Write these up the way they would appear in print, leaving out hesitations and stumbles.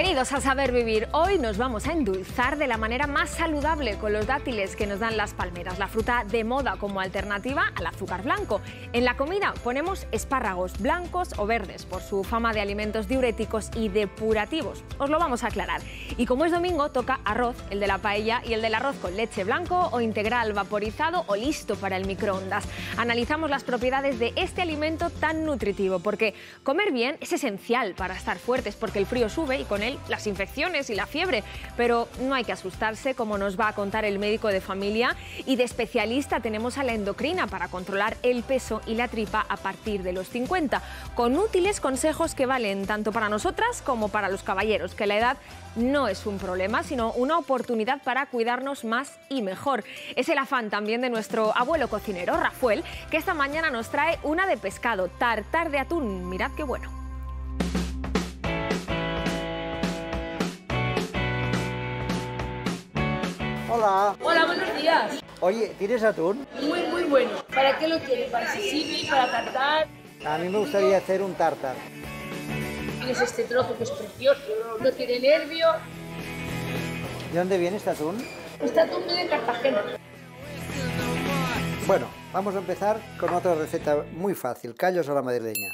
Bienvenidos a Saber Vivir. Hoy nos vamos a endulzar de la manera más saludable con los dátiles que nos dan las palmeras, la fruta de moda como alternativa al azúcar blanco. En la comida ponemos espárragos blancos o verdes por su fama de alimentos diuréticos y depurativos. Os lo vamos a aclarar. Y como es domingo, toca arroz, el de la paella y el del arroz con leche blanco o integral, vaporizado o listo para el microondas. Analizamos las propiedades de este alimento tan nutritivo, porque comer bien es esencial para estar fuertes, porque el frío sube y con él las infecciones y la fiebre. Pero no hay que asustarse, como nos va a contar el médico de familia, y de especialista tenemos a la endocrina para controlar el peso y la tripa a partir de los 50, con útiles consejos que valen tanto para nosotras como para los caballeros, que la edad no es un problema, sino una oportunidad para cuidarnos más y mejor. Es el afán también de nuestro abuelo cocinero, Rafael, que esta mañana nos trae una de pescado, tartar de atún. Mirad qué bueno. Hola. Hola, buenos días. Oye, ¿tienes atún? Muy bueno. ¿Para qué lo quieres? ¿Para sashimi? ¿Para tartar? A mí me gustaría hacer un tartar. Tienes este trozo que es precioso, no tiene nervio. ¿De dónde viene este atún? Este atún viene de Cartagena. Bueno, vamos a empezar con otra receta muy fácil, callos a la madrileña.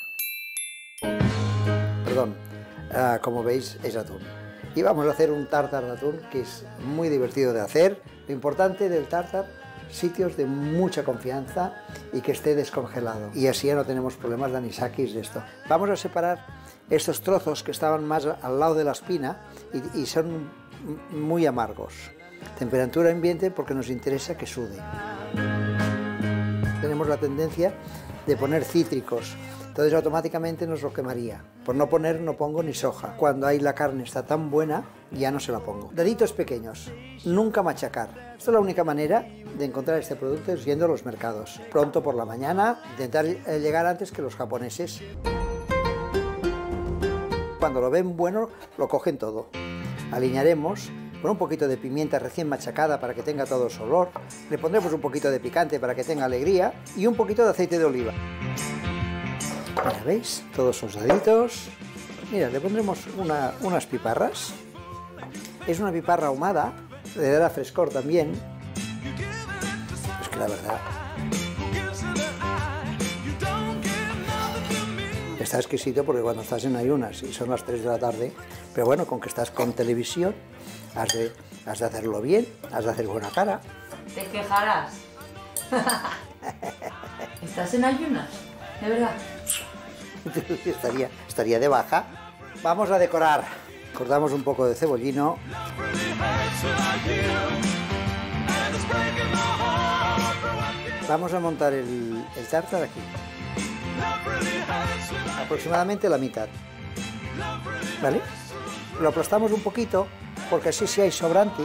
Perdón, como veis es atún. Y vamos a hacer un tartar de atún que es muy divertido de hacer. Lo importante del tartar, sitios de mucha confianza y que esté descongelado. Y así ya no tenemos problemas de anisakis de esto. Vamos a separar estos trozos que estaban más al lado de la espina y son muy amargos. Temperatura ambiente porque nos interesa que sude. Tenemos la tendencia de poner cítricos, entonces automáticamente nos lo quemaría. Por no poner, no pongo ni soja. Cuando ahí la carne está tan buena, ya no se la pongo. Deditos pequeños, nunca machacar. Esta es la única manera de encontrar este producto es yendo a los mercados. Pronto por la mañana, intentar llegar antes que los japoneses. Cuando lo ven bueno, lo cogen todo. Aliñaremos con un poquito de pimienta recién machacada para que tenga todo su olor. Le pondremos un poquito de picante para que tenga alegría y un poquito de aceite de oliva. Mira, ¿veis? Todos sus deditos. Mira, le pondremos unas piparras. Es una piparra ahumada, le dará frescor también. Es que la verdad está exquisito porque cuando estás en ayunas y son las 3 de la tarde, pero bueno, con que estás con televisión, has de hacerlo bien, has de hacer buena cara. ¿Te quejarás? ¿Estás en ayunas? ¿De verdad? Estaría de baja. Vamos a decorar. Cortamos un poco de cebollino. Vamos a montar el tartar aquí. Aproximadamente la mitad. ¿Vale? Lo aplastamos un poquito porque así si hay sobrante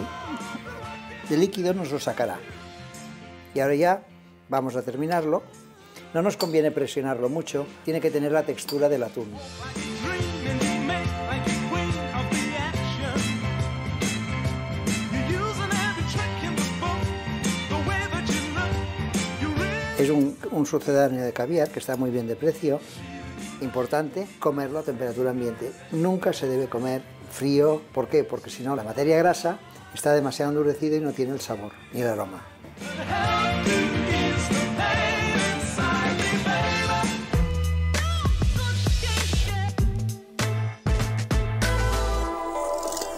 de líquido nos lo sacará. Y ahora ya vamos a terminarlo. No nos conviene presionarlo mucho, tiene que tener la textura del atún. Es un sucedáneo de caviar que está muy bien de precio. Importante comerlo a temperatura ambiente. Nunca se debe comer frío. ¿Por qué? Porque si no la materia grasa está demasiado endurecida y no tiene el sabor ni el aroma.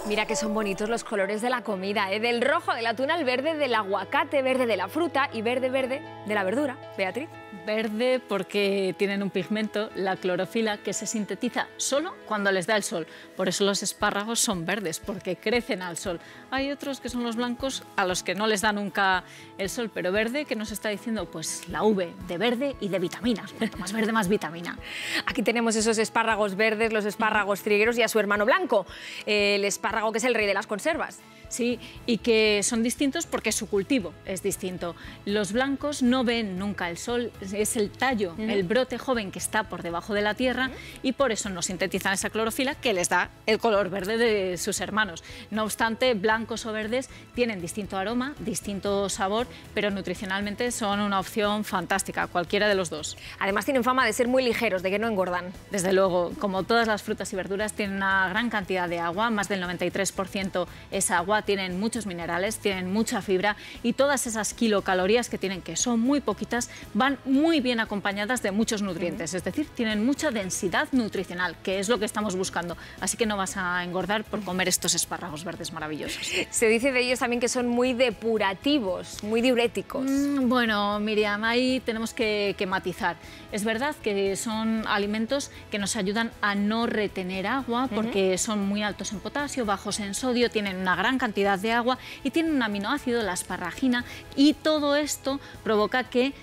Mira que son bonitos los colores de la comida, ¿eh? Del rojo del atún al verde del aguacate, verde de la fruta y verde de la verdura. Beatriz. Verde porque tienen un pigmento, la clorofila, que se sintetiza solo cuando les da el sol. Por eso los espárragos son verdes, porque crecen al sol. Hay otros que son los blancos a los que no les da nunca el sol, pero verde, ¿qué nos está diciendo? Pues la V, de verde y de vitaminas. Cuanto más verde, más vitamina. Aquí tenemos esos espárragos verdes, los espárragos trigueros y a su hermano blanco, el espárrago que es el rey de las conservas. Sí, y que son distintos porque su cultivo es distinto. Los blancos no ven nunca el sol, es el tallo, el brote joven que está por debajo de la tierra y por eso no sintetizan esa clorofila que les da el color verde de sus hermanos. No obstante, blancos o verdes tienen distinto aroma, distinto sabor, pero nutricionalmente son una opción fantástica, cualquiera de los dos. Además tienen fama de ser muy ligeros, de que no engordan. Desde luego, como todas las frutas y verduras, tienen una gran cantidad de agua, más del 93% es agua, tienen muchos minerales, tienen mucha fibra y todas esas kilocalorías que tienen, que son muy poquitas, van muy bien acompañadas de muchos nutrientes, es decir, tienen mucha densidad nutricional, que es lo que estamos buscando. Así que no vas a engordar por comer estos espárragos verdes maravillosos. Se dice de ellos también que son muy depurativos, muy diuréticos. Bueno, Miriam, ahí tenemos que matizar. Es verdad que son alimentos que nos ayudan a no retener agua porque son muy altos en potasio, bajos en sodio, tienen una gran cantidad de agua y tienen un aminoácido, la asparragina, y todo esto provoca que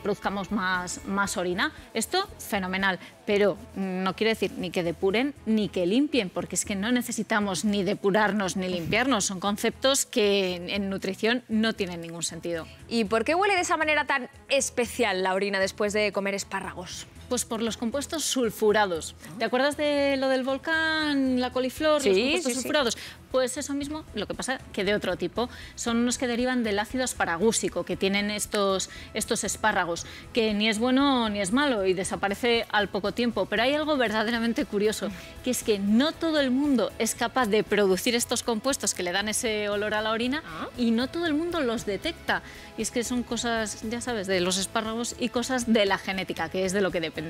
produzcamos más orina. Esto, fenomenal, pero no quiere decir ni que depuren ni que limpien, porque es que no necesitamos ni depurarnos ni limpiarnos, son conceptos que en nutrición no tienen ningún sentido. ¿Y por qué huele de esa manera tan especial la orina después de comer espárragos? Pues por los compuestos sulfurados. ¿Te acuerdas de lo del volcán, la coliflor, los compuestos sulfurados? Pues eso mismo, lo que pasa que de otro tipo. Son unos que derivan del ácido asparagúsico que tienen estos espárragos, que ni es bueno ni es malo y desaparece al poco tiempo. Pero hay algo verdaderamente curioso, que es que no todo el mundo es capaz de producir estos compuestos que le dan ese olor a la orina y no todo el mundo los detecta. Y es que son cosas, ya sabes, de los espárragos y cosas de la genética, que es de lo que depende.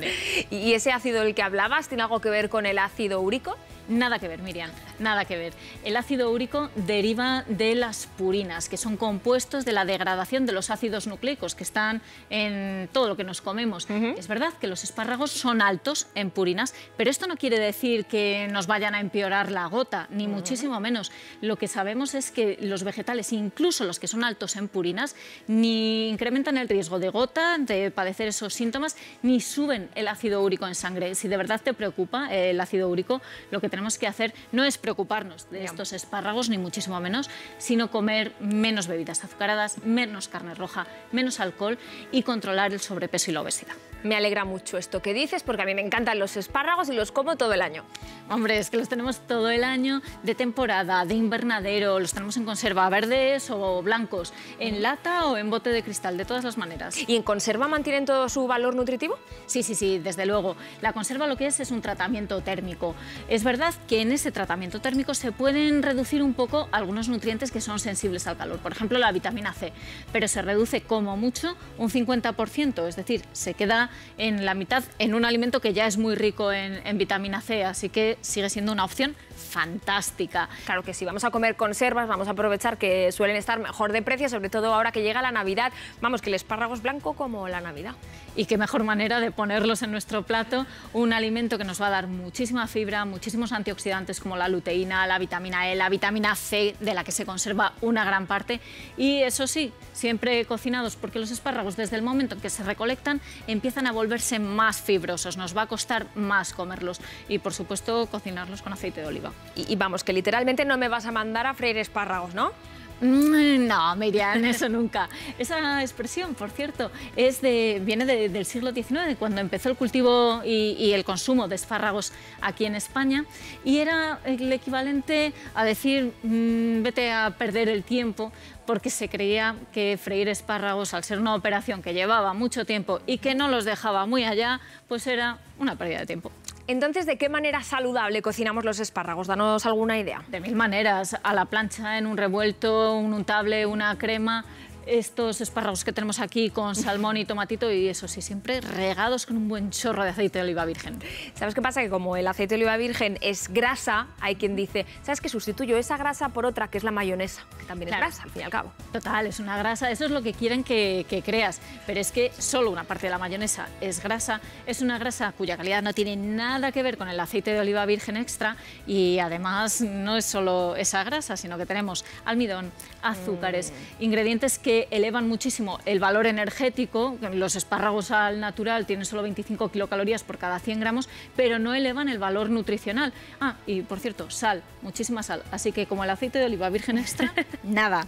¿Y ese ácido del que hablabas tiene algo que ver con el ácido úrico? Nada que ver, Miriam, nada que ver. El ácido úrico deriva de las purinas, que son compuestos de la degradación de los ácidos nucleicos que están en todo lo que nos comemos. Es verdad que los espárragos son altos en purinas, pero esto no quiere decir que nos vayan a empeorar la gota, ni muchísimo menos. Lo que sabemos es que los vegetales, incluso los que son altos en purinas, ni incrementan el riesgo de gota, de padecer esos síntomas, ni suben el ácido úrico en sangre. Si de verdad te preocupa el ácido úrico, lo que tenemos que hacer no es preocuparnos de estos espárragos, ni muchísimo menos, sino comer menos bebidas azucaradas, menos carne roja, menos alcohol y controlar el sobrepeso y la obesidad. Me alegra mucho esto que dices, porque a mí me encantan los espárragos y los como todo el año. Hombre, es que los tenemos todo el año, de temporada, de invernadero, los tenemos en conserva, verdes o blancos, en lata o en bote de cristal, de todas las maneras. ¿Y en conserva mantienen todo su valor nutritivo? Sí, desde luego. La conserva lo que es un tratamiento térmico. Es verdad que en ese tratamiento térmico se pueden reducir un poco algunos nutrientes que son sensibles al calor, por ejemplo la vitamina C, pero se reduce como mucho un 50%, es decir, se queda en la mitad en un alimento que ya es muy rico en vitamina C, así que sigue siendo una opción fantástica. Claro que sí, vamos a comer conservas, vamos a aprovechar que suelen estar mejor de precio, sobre todo ahora que llega la Navidad. Vamos, que el espárrago es blanco como la Navidad. Y qué mejor manera de ponerlos en nuestro plato, un alimento que nos va a dar muchísima fibra, muchísimos antioxidantes como la luteína, la vitamina E, la vitamina C, de la que se conserva una gran parte, y eso sí, siempre cocinados, porque los espárragos desde el momento en que se recolectan empiezan a volverse más fibrosos, nos va a costar más comerlos y por supuesto cocinarlos con aceite de oliva. Y vamos, que literalmente no me vas a mandar a freír espárragos, ¿no? No, Miriam, eso nunca. Esa expresión, por cierto, viene del siglo XIX, cuando empezó el cultivo y el consumo de espárragos aquí en España, y era el equivalente a decir vete a perder el tiempo, porque se creía que freír espárragos, al ser una operación que llevaba mucho tiempo y que no los dejaba muy allá, pues era una pérdida de tiempo. Entonces, ¿de qué manera saludable cocinamos los espárragos? Danos alguna idea. De mil maneras, a la plancha, en un revuelto, un untable, una crema. Estos espárragos que tenemos aquí con salmón y tomatito, y eso sí, siempre regados con un buen chorro de aceite de oliva virgen. ¿Sabes qué pasa? Que como el aceite de oliva virgen es grasa, hay quien dice, ¿sabes qué? Sustituyo esa grasa por otra, que es la mayonesa, que también es grasa, al fin y al cabo. Total, es una grasa, eso es lo que quieren que creas, pero es que solo una parte de la mayonesa es grasa, es una grasa cuya calidad no tiene nada que ver con el aceite de oliva virgen extra, y además no es solo esa grasa, sino que tenemos almidón, azúcares, ingredientes que elevan muchísimo el valor energético. Los espárragos al natural tienen solo 25 kilocalorías por cada 100 gramos, pero no elevan el valor nutricional. Ah, y por cierto, sal, muchísima sal. Así que como el aceite de oliva virgen extra, nada.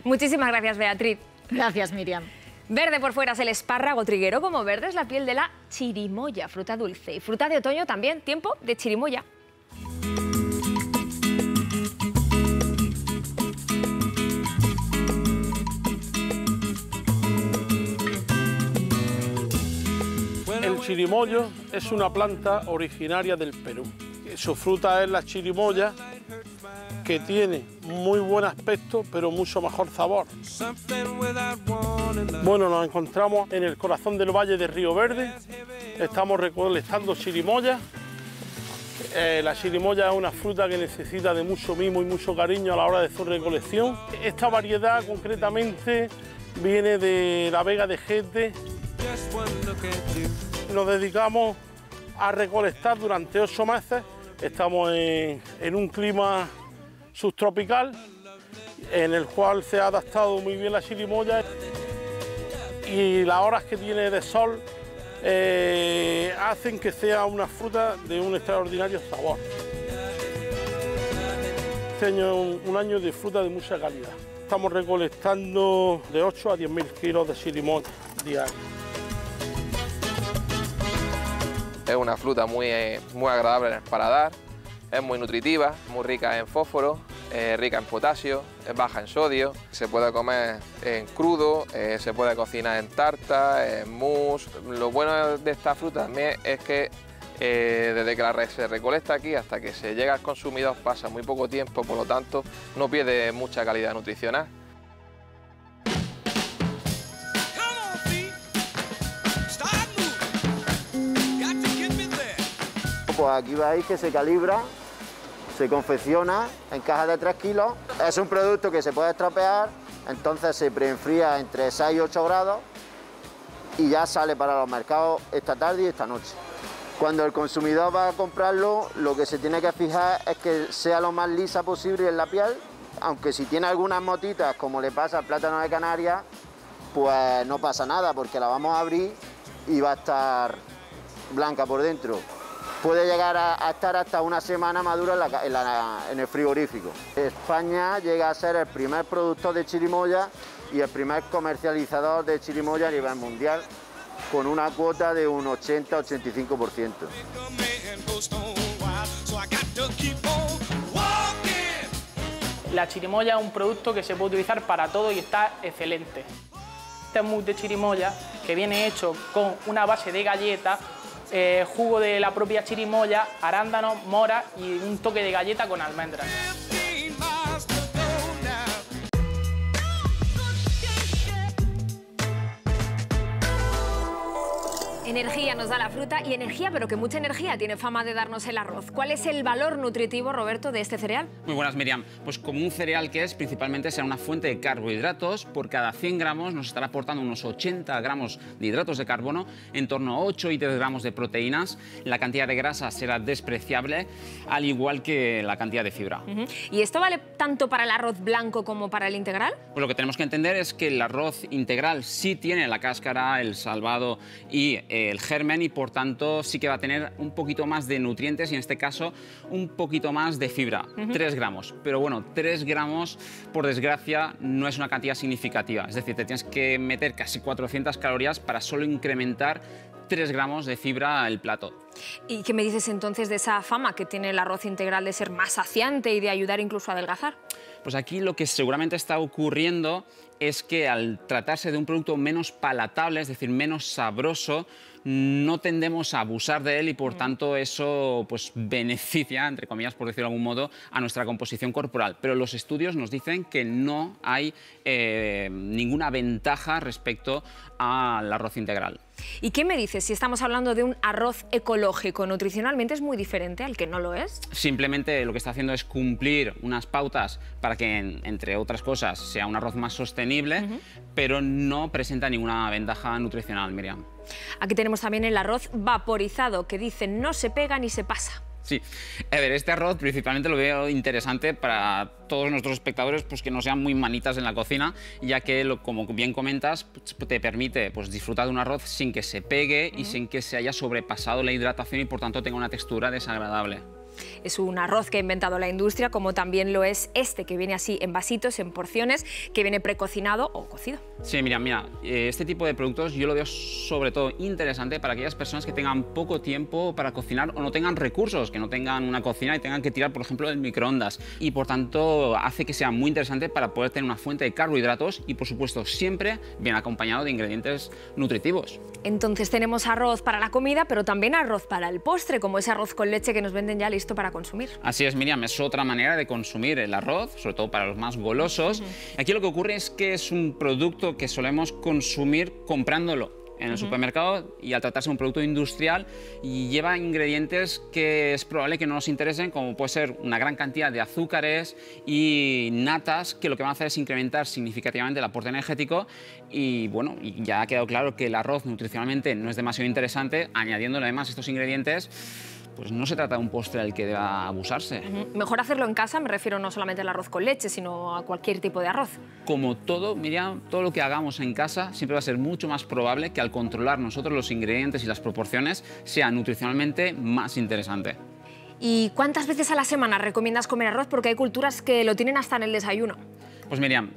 Muchísimas gracias, Beatriz. Gracias, Miriam. Verde por fuera es el espárrago triguero, como verde es la piel de la chirimoya, fruta dulce. Y fruta de otoño también, tiempo de chirimoya. El chirimoyo es una planta originaria del Perú. Su fruta es la chirimoya, que tiene muy buen aspecto, pero mucho mejor sabor. Bueno, nos encontramos en el corazón del valle de Río Verde. Estamos recolectando chirimoya. La chirimoya es una fruta que necesita de mucho mimo y mucho cariño a la hora de su recolección. Esta variedad concretamente viene de la Vega de Jete. Nos dedicamos a recolectar durante 8 meses. Estamos en un clima subtropical en el cual se ha adaptado muy bien la chirimoya y las horas que tiene de sol hacen que sea una fruta de un extraordinario sabor. Este año es un año de fruta de mucha calidad. Estamos recolectando de 8 a 10.000 kilos de chirimoya diarios. Es una fruta muy agradable en el paladar, es muy nutritiva, muy rica en fósforo, rica en potasio, es baja en sodio, se puede comer en crudo, se puede cocinar en tarta, en mousse. Lo bueno de esta fruta también es que desde que se recolecta aquí hasta que se llega al consumidor pasa muy poco tiempo, por lo tanto no pierde mucha calidad nutricional. Pues aquí veis que se calibra, se confecciona en cajas de 3 kilos. Es un producto que se puede estropear, entonces se preenfría entre 6 y 8 grados y ya sale para los mercados esta tarde y esta noche. Cuando el consumidor va a comprarlo, lo que se tiene que fijar es que sea lo más lisa posible en la piel, aunque si tiene algunas motitas, como le pasa al plátano de Canarias, pues no pasa nada, porque la vamos a abrir y va a estar blanca por dentro. Puede llegar a estar hasta una semana madura en el frigorífico. España llega a ser el primer productor de chirimoya y el primer comercializador de chirimoya a nivel mundial, con una cuota de un 80-85%. La chirimoya es un producto que se puede utilizar para todo y está excelente. Este mousse de chirimoya, que viene hecho con una base de galleta, jugo de la propia chirimoya, arándanos, mora y un toque de galleta con almendras. Energía nos da la fruta y energía, pero que mucha energía tiene fama de darnos el arroz. ¿Cuál es el valor nutritivo, Roberto, de este cereal? Muy buenas, Miriam. Pues como un cereal que es, principalmente será una fuente de carbohidratos. Por cada 100 gramos nos estará aportando unos 80 gramos de hidratos de carbono, en torno a 8 y 10 gramos de proteínas. La cantidad de grasa será despreciable, al igual que la cantidad de fibra. ¿Y esto vale tanto para el arroz blanco como para el integral? Pues lo que tenemos que entender es que el arroz integral sí tiene la cáscara, el salvado y el germen, y por tanto sí que va a tener un poquito más de nutrientes y en este caso un poquito más de fibra, 3 gramos. Pero bueno, 3 gramos por desgracia no es una cantidad significativa, es decir, te tienes que meter casi 400 calorías para solo incrementar 3 gramos de fibra al plato. ¿Y qué me dices entonces de esa fama que tiene el arroz integral de ser más saciante y de ayudar incluso a adelgazar? Pues aquí lo que seguramente está ocurriendo es que al tratarse de un producto menos palatable, es decir, menos sabroso, no tendemos a abusar de él y por tanto eso pues beneficia, entre comillas, por decirlo de algún modo, a nuestra composición corporal. Pero los estudios nos dicen que no hay ninguna ventaja respecto al arroz integral. ¿Y qué me dices si estamos hablando de un arroz ecológico? ¿Nutricionalmente es muy diferente al que no lo es? Simplemente lo que está haciendo es cumplir unas pautas para que, entre otras cosas, sea un arroz más sostenible, pero no presenta ninguna ventaja nutricional, Miriam. Aquí tenemos también el arroz vaporizado, que dicen no se pega ni se pasa. Sí, a ver, este arroz principalmente lo veo interesante para todos nuestros espectadores, pues que no sean muy manitas en la cocina, ya que, como bien comentas, te permite pues, disfrutar de un arroz sin que se pegue y sin que se haya sobrepasado la hidratación y por tanto tenga una textura desagradable. Es un arroz que ha inventado la industria, como también lo es este, que viene así en vasitos, en porciones, que viene precocinado o cocido. Sí, mira, este tipo de productos yo lo veo sobre todo interesante para aquellas personas que tengan poco tiempo para cocinar o no tengan recursos, que no tengan una cocina y tengan que tirar, por ejemplo, del microondas. Y por tanto hace que sea muy interesante para poder tener una fuente de carbohidratos y, por supuesto, siempre bien acompañado de ingredientes nutritivos. Entonces tenemos arroz para la comida, pero también arroz para el postre, como ese arroz con leche que nos venden ya listo para consumir. Así es, Miriam, es otra manera de consumir el arroz, sobre todo para los más golosos. Aquí lo que ocurre es que es un producto que solemos consumir comprándolo en el supermercado, y al tratarse de un producto industrial lleva ingredientes que es probable que no nos interesen, como puede ser una gran cantidad de azúcares y natas, que lo que van a hacer es incrementar significativamente el aporte energético. Y bueno, ya ha quedado claro que el arroz nutricionalmente no es demasiado interesante. Añadiéndole además estos ingredientes, pues no se trata de un postre al que deba abusarse. Mejor hacerlo en casa, me refiero no solamente al arroz con leche, sino a cualquier tipo de arroz. Como todo, Miriam, todo lo que hagamos en casa siempre va a ser mucho más probable que al controlar nosotros los ingredientes y las proporciones sea nutricionalmente más interesante. ¿Y cuántas veces a la semana recomiendas comer arroz? Porque hay culturas que lo tienen hasta en el desayuno. Pues Miriam,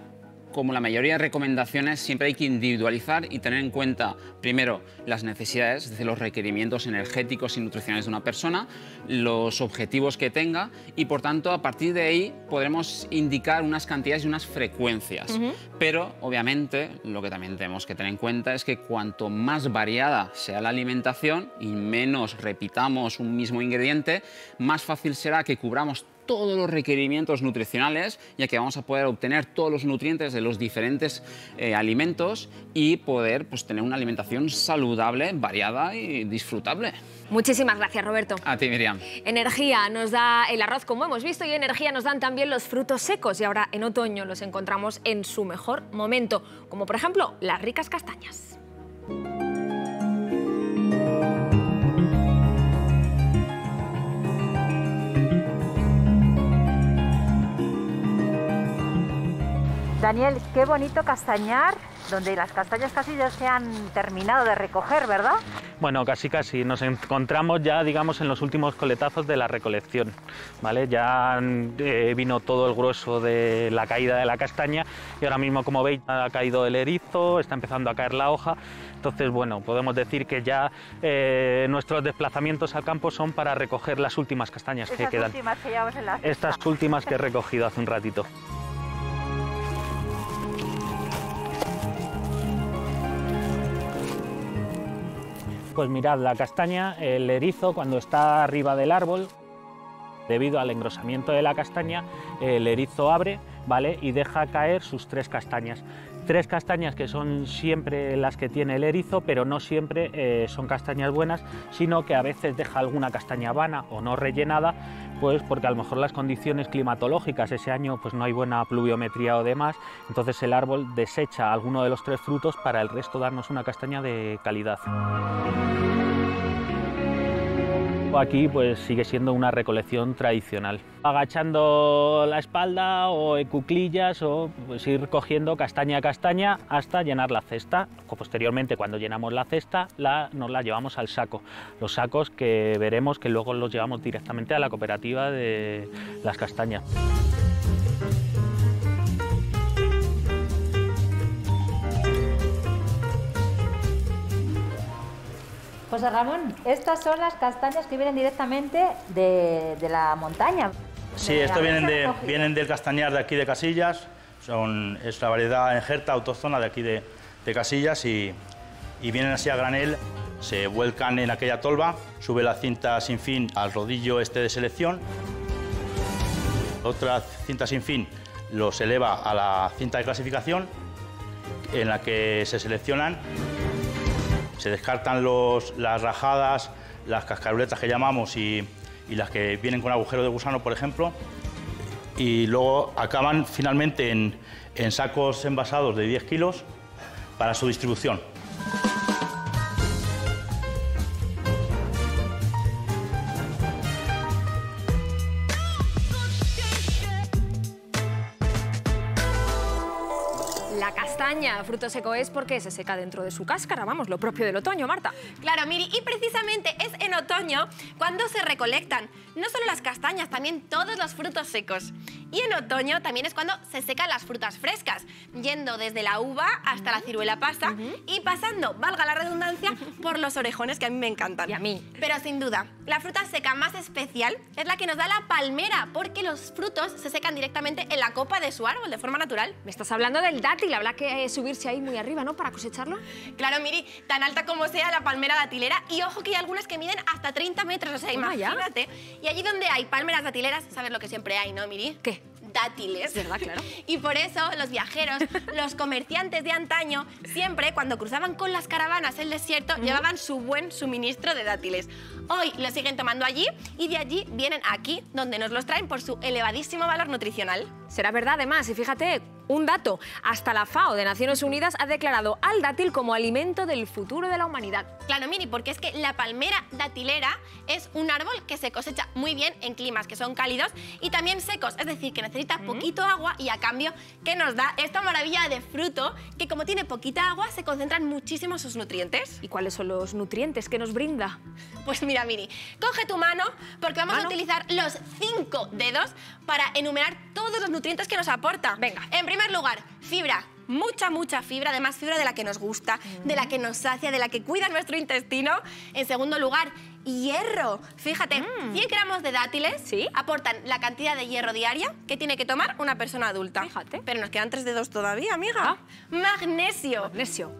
como la mayoría de recomendaciones, siempre hay que individualizar y tener en cuenta, primero, las necesidades, es decir, los requerimientos energéticos y nutricionales de una persona, los objetivos que tenga, y por tanto, a partir de ahí podremos indicar unas cantidades y unas frecuencias. Pero, obviamente, lo que también tenemos que tener en cuenta es que cuanto más variada sea la alimentación y menos repitamos un mismo ingrediente, más fácil será que cubramos todos los requerimientos nutricionales, ya que vamos a poder obtener todos los nutrientes de los diferentes alimentos y poder tener una alimentación saludable, variada y disfrutable. Muchísimas gracias, Roberto. A ti, Miriam. Energía nos da el arroz, como hemos visto, y energía nos dan también los frutos secos, y ahora en otoño los encontramos en su mejor momento, como por ejemplo las ricas castañas. Daniel, qué bonito castañar, donde las castañas casi ya se han terminado de recoger, ¿verdad? Bueno, casi. Nos encontramos ya, digamos, en los últimos coletazos de la recolección, ¿vale? Ya vino todo el grueso de la caída de la castaña y ahora mismo, como veis, ha caído el erizo, está empezando a caer la hoja. Entonces, bueno, podemos decir que ya nuestros desplazamientos al campo son para recoger las últimas castañas que quedan. Estas últimas que llevamos en la cesta. Estas últimas que he recogido hace un ratito. Pues mirad, la castaña, el erizo, cuando está arriba del árbol, debido al engrosamiento de la castaña, el erizo abre, ¿vale? Y deja caer sus 3 castañas. 3 castañas que son siempre las que tiene el erizo, pero no siempre son castañas buenas, sino que a veces deja alguna castaña vana o no rellenada, pues porque a lo mejor las condiciones climatológicas ese año pues no hay buena pluviometría o demás, entonces el árbol desecha alguno de los 3 frutos para el resto darnos una castaña de calidad. Aquí pues sigue siendo una recolección tradicional, agachando la espalda o en cuclillas, o pues ir cogiendo castaña a castaña hasta llenar la cesta. Posteriormente, cuando llenamos la cesta, nos la llevamos al saco. Los sacos que veremos que luego los llevamos directamente a la cooperativa de las castañas. José Ramón, estas son las castañas que vienen directamente de la montaña. Sí, esto vienen del castañar de aquí de Casillas, es la variedad enjerta autóctona de aquí de Casillas y vienen así a granel, se vuelcan en aquella tolva, sube la cinta sin fin al rodillo este de selección, otra cinta sin fin los eleva a la cinta de clasificación en la que se seleccionan. Se descartan las rajadas, las cascaruletas que llamamos y las que vienen con agujero de gusano, por ejemplo, y luego acaban finalmente en sacos envasados de 10 kilos para su distribución. La castaña, fruto seco es porque se seca dentro de su cáscara, vamos, lo propio del otoño, Marta. Claro, Miri, y precisamente es en otoño cuando se recolectan no solo las castañas, también todos los frutos secos. Y en otoño también es cuando se secan las frutas frescas, yendo desde la uva hasta la ciruela pasa y pasando, valga la redundancia, por los orejones, que a mí me encantan. Y a mí. Pero sin duda, la fruta seca más especial es la que nos da la palmera, porque los frutos se secan directamente en la copa de su árbol, de forma natural. Me estás hablando del dátil, habrá que subirse ahí muy arriba, ¿no?, para cosecharlo. Claro, Miri, tan alta como sea la palmera datilera, y ojo que hay algunas que miden hasta 30 metros, o sea, imagínate. Y allí donde hay palmeras datileras, ¿sabes lo que siempre hay, no, Miri? ¿Qué? Dátiles. ¿Verdad? Claro. Y por eso los viajeros, los comerciantes de antaño, siempre cuando cruzaban con las caravanas el desierto, llevaban su buen suministro de dátiles. Hoy los siguen tomando allí y de allí vienen aquí, donde nos los traen por su elevadísimo valor nutricional. Será verdad, además, y fíjate, un dato, hasta la FAO de Naciones Unidas ha declarado al dátil como alimento del futuro de la humanidad. Claro, Miri, porque es que la palmera datilera es un árbol que se cosecha muy bien en climas que son cálidos y también secos, es decir, que necesita poquito agua y a cambio que nos da esta maravilla de fruto que como tiene poquita agua se concentran muchísimo sus nutrientes. ¿Y cuáles son los nutrientes que nos brinda? Pues mira, Miri, coge tu mano porque vamos a utilizar los 5 dedos para enumerar todos los nutrientes que nos aporta. Venga. En primer lugar, fibra. Mucha fibra, además fibra de la que nos gusta, de la que nos sacia, de la que cuida nuestro intestino. En segundo lugar, hierro. Fíjate, 100 gramos de dátiles aportan la cantidad de hierro diaria que tiene que tomar una persona adulta. Fíjate. Pero nos quedan 3 dedos todavía, amiga. Magnesio.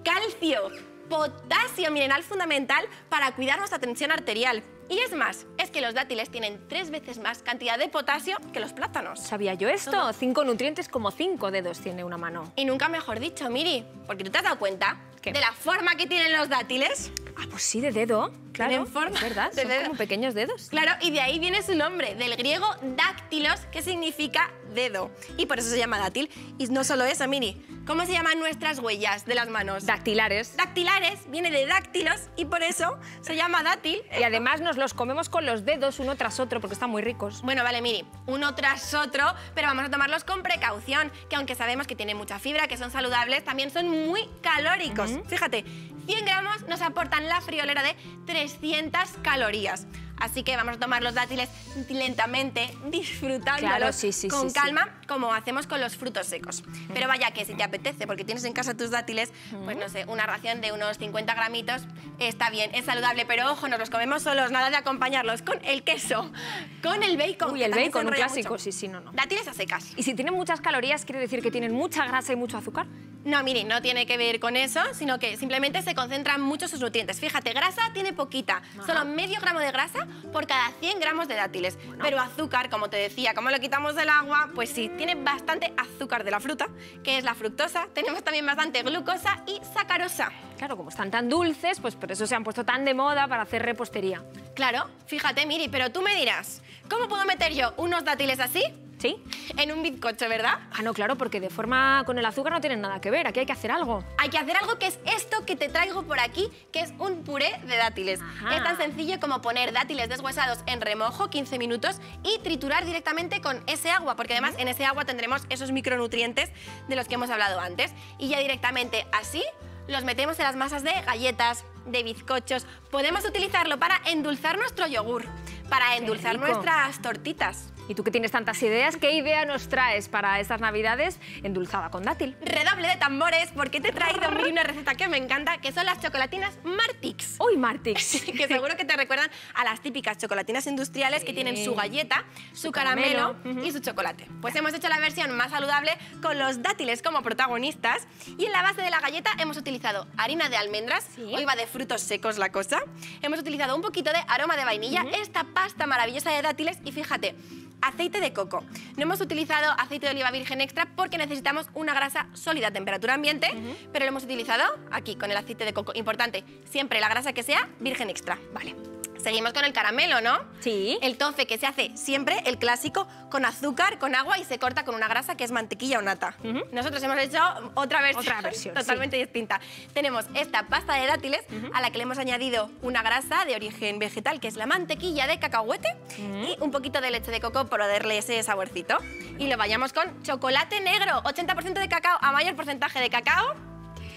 Calcio. Potasio, mineral fundamental para cuidar nuestra tensión arterial. Y es más, es que los dátiles tienen 3 veces más cantidad de potasio que los plátanos. ¿Sabía yo esto? 5 nutrientes como 5 dedos tiene una mano. Y nunca mejor dicho, Miri, porque tú te has dado cuenta de la forma que tienen los dátiles. Ah, pues sí, de dedo. Claro, tienen forma es verdad, de son dedo. como pequeños dedos. Claro, y de ahí viene su nombre, del griego dáctilos, que significa dedo. Y por eso se llama dátil. Y no solo eso, Miri. ¿Cómo se llaman nuestras huellas de las manos? Dactilares. Dactilares, viene de dáctilos y por eso se llama dátil. Y además nos los comemos con los dedos uno tras otro porque están muy ricos. Bueno, vale, Miri, uno tras otro, pero vamos a tomarlos con precaución, que aunque sabemos que tienen mucha fibra, que son saludables, también son muy calóricos. Fíjate, 100 gramos nos aportan la friolera de 300 calorías. Así que vamos a tomar los dátiles lentamente, disfrutándolos con calma, como hacemos con los frutos secos. Pero vaya que si te apetece, porque tienes en casa tus dátiles, pues no sé, una ración de unos 50 gramitos está bien, es saludable, pero ojo, nos los comemos solos, nada de acompañarlos con el queso, con el bacon. Uy, el bacon, un clásico, sí, no. Dátiles a secas. ¿Y si tienen muchas calorías, quiere decir que tienen mucha grasa y mucho azúcar? No, Miri, no tiene que ver con eso, sino que simplemente se concentran mucho sus nutrientes. Fíjate, grasa tiene poquita, solo medio gramo de grasa por cada 100 gramos de dátiles. Pero azúcar, como te decía, como le quitamos el agua, pues sí, tiene bastante azúcar de la fruta, que es la fructosa. Tenemos también bastante glucosa y sacarosa. Claro, como están tan dulces, pues por eso se han puesto tan de moda para hacer repostería. Claro, fíjate, Miri, pero tú me dirás, ¿cómo puedo meter yo unos dátiles así? ¿Sí? En un bizcocho, ¿verdad? Ah, no, claro, porque de forma con el azúcar no tienen nada que ver. Aquí hay que hacer algo. Hay que hacer algo que es esto que te traigo por aquí, que es un puré de dátiles. Es tan sencillo como poner dátiles deshuesados en remojo 15 minutos y triturar directamente con ese agua, porque además en ese agua tendremos esos micronutrientes de los que hemos hablado antes. Y ya directamente así los metemos en las masas de galletas, de bizcochos. Podemos utilizarlo para endulzar nuestro yogur, para endulzar nuestras tortitas. Y tú que tienes tantas ideas, ¿qué idea nos traes para estas Navidades endulzada con dátil? Redoble de tambores, porque te he traído, Miri, una receta que me encanta, que son las chocolatinas Martix. ¡Uy, Martix! Que seguro que te recuerdan a las típicas chocolatinas industriales que tienen su galleta, su caramelo y su chocolate. Pues hemos hecho la versión más saludable con los dátiles como protagonistas y en la base de la galleta hemos utilizado harina de almendras, hoy va de frutos secos la cosa, hemos utilizado un poquito de aroma de vainilla, esta pasta maravillosa de dátiles y fíjate, aceite de coco. No hemos utilizado aceite de oliva virgen extra porque necesitamos una grasa sólida a temperatura ambiente, pero lo hemos utilizado aquí con el aceite de coco. Importante, siempre la grasa que sea virgen extra. Vale. Seguimos con el caramelo, ¿no? Sí. El toffee, que se hace siempre, el clásico, con azúcar, con agua y se corta con una grasa que es mantequilla o nata. Nosotros hemos hecho otra versión totalmente distinta. Tenemos esta pasta de dátiles a la que le hemos añadido una grasa de origen vegetal, que es la mantequilla de cacahuete, y un poquito de leche de coco para darle ese saborcito. Y lo vayamos con chocolate negro, 80% de cacao, a mayor porcentaje de cacao,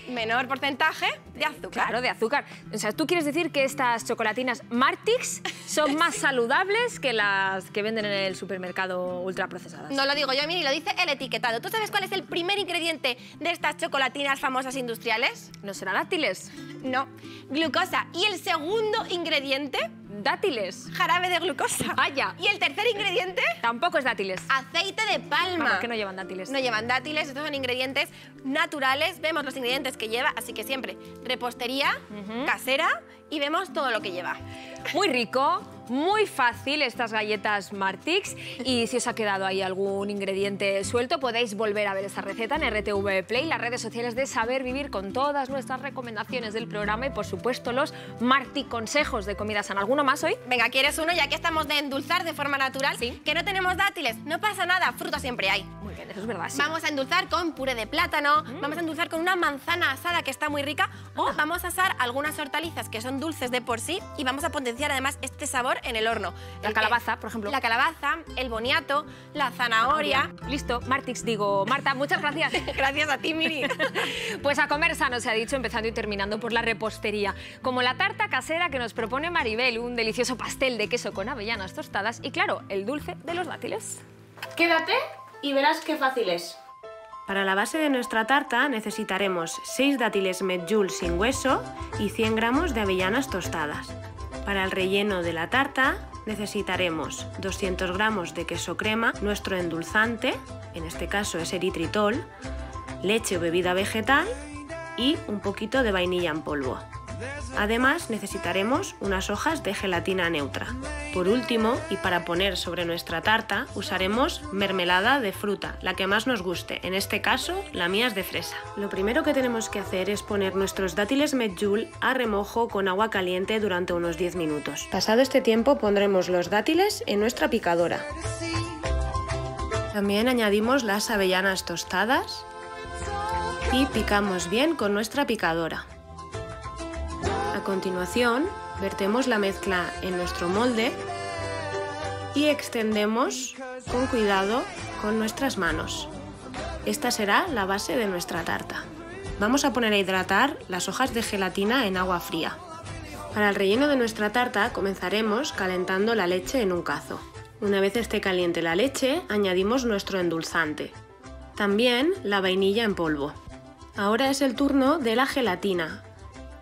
menor porcentaje de azúcar. Claro, de azúcar. O sea, ¿tú quieres decir que estas chocolatinas Martix son más saludables que las que venden en el supermercado ultraprocesadas? No lo digo yo, Miri, lo dice el etiquetado. ¿Tú sabes cuál es el primer ingrediente de estas chocolatinas famosas industriales? ¿No será dátiles? No, glucosa. ¿Y el segundo ingrediente? Dátiles. Jarabe de glucosa. Vaya. ¿Y el tercer ingrediente? Tampoco es dátiles. Aceite de palma. ¿Por qué no llevan dátiles? No llevan dátiles, estos son ingredientes naturales. Vemos los ingredientes que lleva, así que siempre repostería casera y vemos todo lo que lleva. Muy rico, muy fácil estas galletas Martix, y si os ha quedado ahí algún ingrediente suelto podéis volver a ver esta receta en RTV Play, las redes sociales de Saber Vivir, con todas nuestras recomendaciones del programa y por supuesto los Martí consejos de comida sana. ¿Alguno más hoy? Venga, ¿quieres uno? Ya que estamos de endulzar de forma natural, que no tenemos dátiles, no pasa nada, fruta siempre hay. Muy bien, eso es verdad. Sí. Vamos a endulzar con puré de plátano, vamos a endulzar con una manzana asada que está muy rica, o vamos a asar algunas hortalizas que son dulces de por sí y vamos a potenciar además este sabor en el horno. La calabaza, por ejemplo. La calabaza, el boniato, la zanahoria. Listo, Martix, digo, Marta, muchas gracias. Gracias a ti, Miri. Pues a comer sano se ha dicho, empezando y terminando por la repostería. Como la tarta casera que nos propone Maribel, un delicioso pastel de queso con avellanas tostadas y, claro, el dulce de los dátiles. Quédate y verás qué fácil es. Para la base de nuestra tarta necesitaremos 6 dátiles medjool sin hueso y 100 gramos de avellanas tostadas. Para el relleno de la tarta necesitaremos 200 gramos de queso crema, nuestro endulzante, en este caso es eritritol, leche o bebida vegetal y un poquito de vainilla en polvo. Además necesitaremos unas hojas de gelatina neutra. Por último, y para poner sobre nuestra tarta, usaremos mermelada de fruta, la que más nos guste, en este caso la mía es de fresa. Lo primero que tenemos que hacer es poner nuestros dátiles medjool a remojo con agua caliente durante unos 10 minutos. Pasado este tiempo pondremos los dátiles en nuestra picadora. También añadimos las avellanas tostadas y picamos bien con nuestra picadora. A continuación, vertemos la mezcla en nuestro molde y extendemos con cuidado con nuestras manos. Esta será la base de nuestra tarta. Vamos a poner a hidratar las hojas de gelatina en agua fría. Para el relleno de nuestra tarta comenzaremos calentando la leche en un cazo. Una vez esté caliente la leche, añadimos nuestro endulzante. También la vainilla en polvo. Ahora es el turno de la gelatina.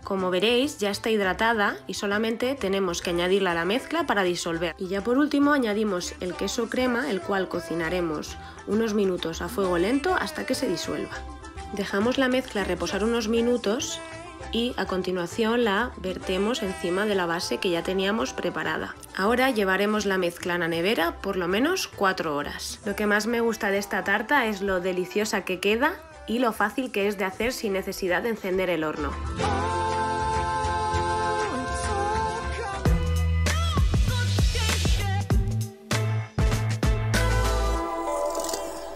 Como veréis, ya está hidratada y solamente tenemos que añadirla a la mezcla para disolver. Y ya por último añadimos el queso crema, el cual cocinaremos unos minutos a fuego lento hasta que se disuelva. Dejamos la mezcla reposar unos minutos y a continuación la vertemos encima de la base que ya teníamos preparada. Ahora llevaremos la mezcla a la nevera por lo menos 4 horas. Lo que más me gusta de esta tarta es lo deliciosa que queda y lo fácil que es de hacer sin necesidad de encender el horno.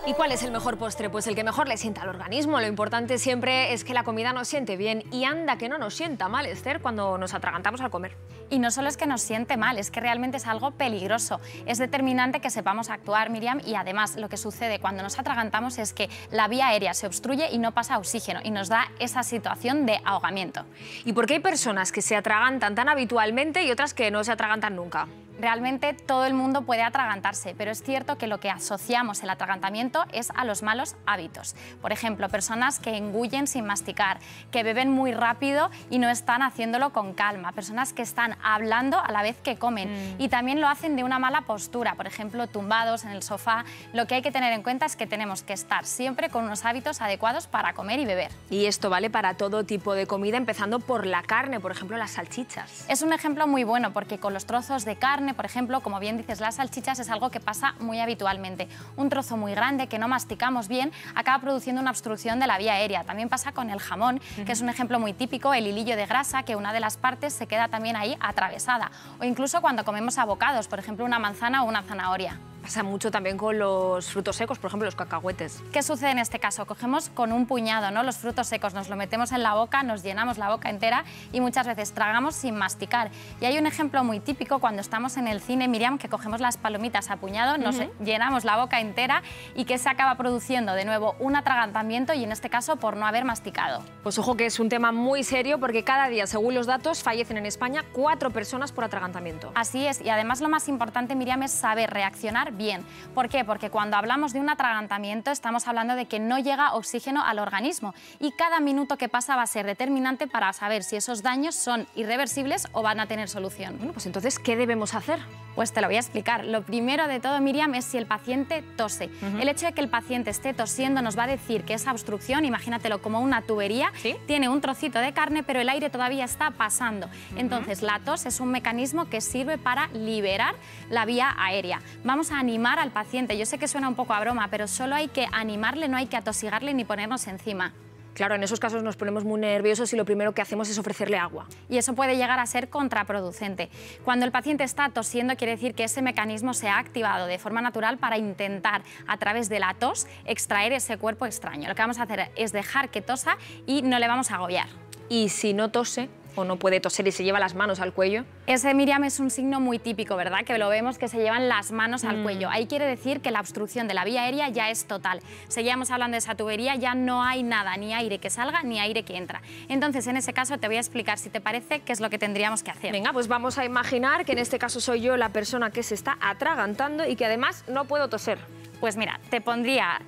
¿Y cuál es el mejor postre? Pues el que mejor le sienta al organismo. Lo importante siempre es que la comida nos siente bien y anda que no nos sienta mal, Esther, cuando nos atragantamos al comer. Y no solo es que nos siente mal, es que realmente es algo peligroso. Es determinante que sepamos actuar, Miriam, y además lo que sucede cuando nos atragantamos es que la vía aérea se obstruye y no pasa oxígeno y nos da esa situación de ahogamiento. ¿Y por qué hay personas que se atragantan tan habitualmente y otras que no se atragantan nunca? Realmente todo el mundo puede atragantarse, pero es cierto que lo que asociamos el atragantamiento es a los malos hábitos. Por ejemplo, personas que engullen sin masticar, que beben muy rápido y no están haciéndolo con calma, personas que están hablando a la vez que comen y también lo hacen de una mala postura, por ejemplo, tumbados en el sofá. Lo que hay que tener en cuenta es que tenemos que estar siempre con unos hábitos adecuados para comer y beber. Y esto vale para todo tipo de comida, empezando por la carne, por ejemplo, las salchichas. Es un ejemplo muy bueno porque con los trozos de carne carne, por ejemplo, como bien dices, las salchichas es algo que pasa muy habitualmente. Un trozo muy grande que no masticamos bien acaba produciendo una obstrucción de la vía aérea. También pasa con el jamón, que es un ejemplo muy típico, el hilillo de grasa, que una de las partes se queda también ahí atravesada. O incluso cuando comemos abocados, por ejemplo, una manzana o una zanahoria. Pasa mucho también con los frutos secos, por ejemplo, los cacahuetes. ¿Qué sucede en este caso? Cogemos con un puñado, ¿no?, los frutos secos, nos lo metemos en la boca, nos llenamos la boca entera y muchas veces tragamos sin masticar. Y hay un ejemplo muy típico cuando estamos en el cine, Miriam, que cogemos las palomitas a puñado, nos llenamos la boca entera y que se acaba produciendo de nuevo un atragantamiento y en este caso por no haber masticado. Pues ojo que es un tema muy serio porque cada día, según los datos, fallecen en España 4 personas por atragantamiento. Así es, y además lo más importante, Miriam, es saber reaccionar bien. ¿Por qué? Porque cuando hablamos de un atragantamiento estamos hablando de que no llega oxígeno al organismo y cada minuto que pasa va a ser determinante para saber si esos daños son irreversibles o van a tener solución. Bueno, pues entonces, ¿qué debemos hacer? Pues te lo voy a explicar. Lo primero de todo, Miriam, es si el paciente tose. El hecho de que el paciente esté tosiendo nos va a decir que esa obstrucción, imagínatelo como una tubería, tiene un trocito de carne, pero el aire todavía está pasando. Entonces, la tos es un mecanismo que sirve para liberar la vía aérea. Vamos a animar al paciente. Yo sé que suena un poco a broma, pero solo hay que animarle, no hay que atosigarle ni ponernos encima. Claro, en esos casos nos ponemos muy nerviosos y lo primero que hacemos es ofrecerle agua. Y eso puede llegar a ser contraproducente. Cuando el paciente está tosiendo, quiere decir que ese mecanismo se ha activado de forma natural para intentar, a través de la tos, extraer ese cuerpo extraño. Lo que vamos a hacer es dejar que tosa y no le vamos a agobiar. Y si no tose o no puede toser y se lleva las manos al cuello. Ese, Miriam, es un signo muy típico, ¿verdad? Que lo vemos que se llevan las manos al cuello. Ahí quiere decir que la obstrucción de la vía aérea ya es total. Seguíamos hablando de esa tubería, ya no hay nada, ni aire que salga, ni aire que entra. Entonces, en ese caso, te voy a explicar, si te parece, qué es lo que tendríamos que hacer. Venga, pues vamos a imaginar que en este caso soy yo la persona que se está atragantando y que además no puedo toser. Pues mira, te pondría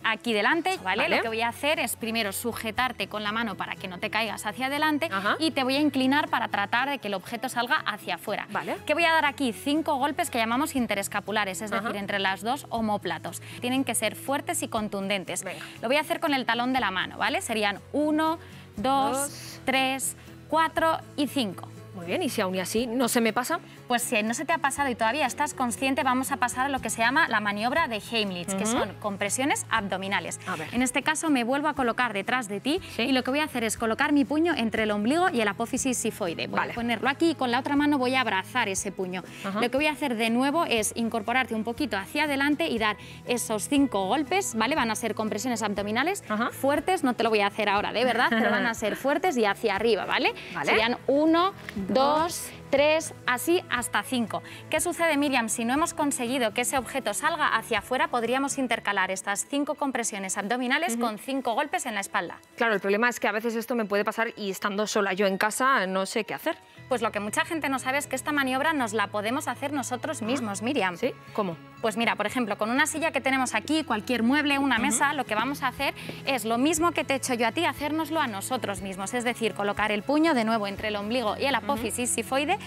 aquí delante, ¿vale? Lo que voy a hacer es primero sujetarte con la mano para que no te caigas hacia adelante y te voy a inclinar para tratar de que el objeto salga hacia afuera. Que voy a dar aquí 5 golpes que llamamos interescapulares, es decir, entre las 2 omóplatos. Tienen que ser fuertes y contundentes. Lo voy a hacer con el talón de la mano, ¿vale? Serían 1, 2, 3, 4 y 5. Muy bien, y si aún y así no se me pasa. Pues si no se te ha pasado y todavía estás consciente, vamos a pasar a lo que se llama la maniobra de Heimlich, que son compresiones abdominales. En este caso me vuelvo a colocar detrás de ti y lo que voy a hacer es colocar mi puño entre el ombligo y el apófisis sifoide. Voy a ponerlo aquí y con la otra mano voy a abrazar ese puño. Lo que voy a hacer de nuevo es incorporarte un poquito hacia adelante y dar esos 5 golpes, ¿vale? Van a ser compresiones abdominales fuertes, no te lo voy a hacer ahora de verdad, pero van a ser fuertes y hacia arriba, ¿vale? Serían 1, 2, 3, así hasta 5. ¿Qué sucede, Miriam? Si no hemos conseguido que ese objeto salga hacia afuera, podríamos intercalar estas 5 compresiones abdominales con 5 golpes en la espalda. Claro, el problema es que a veces esto me puede pasar y estando sola yo en casa no sé qué hacer. Pues lo que mucha gente no sabe es que esta maniobra nos la podemos hacer nosotros mismos, Miriam. ¿Sí? ¿Cómo? Pues mira, por ejemplo, con una silla que tenemos aquí, cualquier mueble, una mesa, lo que vamos a hacer es lo mismo que te he hecho yo a ti, hacérnoslo a nosotros mismos. Es decir, colocar el puño de nuevo entre el ombligo y el apófisis sifoide,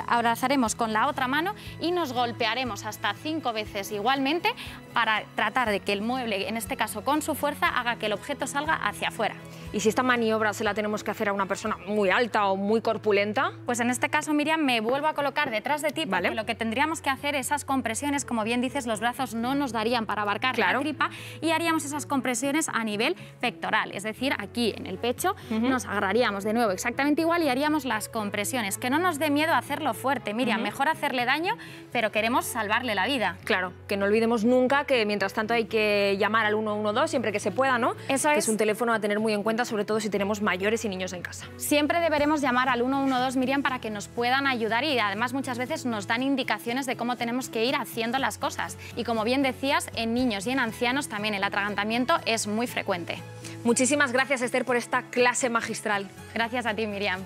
abrazaremos con la otra mano y nos golpearemos hasta 5 veces igualmente para tratar de que el mueble, en este caso con su fuerza, haga que el objeto salga hacia afuera. ¿Y si esta maniobra se la tenemos que hacer a una persona muy alta o muy corpulenta? Pues en este caso, Miriam, me vuelvo a colocar detrás de ti porque lo que tendríamos que hacer, esas compresiones, como bien dices, los brazos no nos darían para abarcar la tripa y haríamos esas compresiones a nivel pectoral, es decir, aquí en el pecho nos agarraríamos de nuevo exactamente igual y haríamos las compresiones. Que no nos dé miedo hacerlo fuerte, Miriam, mejor hacerle daño, pero queremos salvarle la vida. Claro, que no olvidemos nunca que mientras tanto hay que llamar al 112 siempre que se pueda, ¿no? Eso es un teléfono a tener muy en cuenta, sobre todo si tenemos mayores y niños en casa. Siempre deberemos llamar al 112, Miriam, para que nos puedan ayudar y además muchas veces nos dan indicaciones de cómo tenemos que ir haciendo las cosas. Y como bien decías, en niños y en ancianos también el atragantamiento es muy frecuente. Muchísimas gracias, Esther, por esta clase magistral. Gracias a ti, Miriam.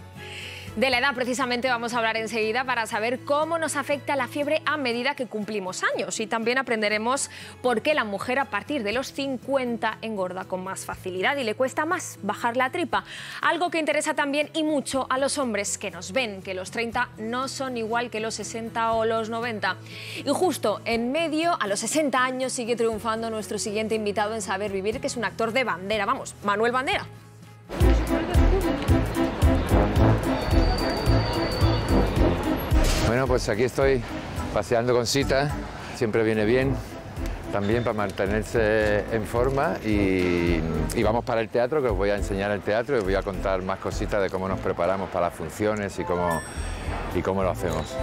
De la edad precisamente vamos a hablar enseguida para saber cómo nos afecta la fiebre a medida que cumplimos años y también aprenderemos por qué la mujer a partir de los 50 engorda con más facilidad y le cuesta más bajar la tripa. Algo que interesa también y mucho a los hombres que nos ven, que los 30 no son igual que los 60 o los 90. Y justo en medio, a los 60 años, sigue triunfando nuestro siguiente invitado en Saber Vivir, que es un actor de bandera, vamos, Manuel Bandera. Bueno, pues aquí estoy Paseando con Sita siempre viene bien, también para mantenerse en forma y vamos para el teatro, que os voy a enseñar el teatro y os voy a contar más cositas de cómo nos preparamos para las funciones y cómo lo hacemos.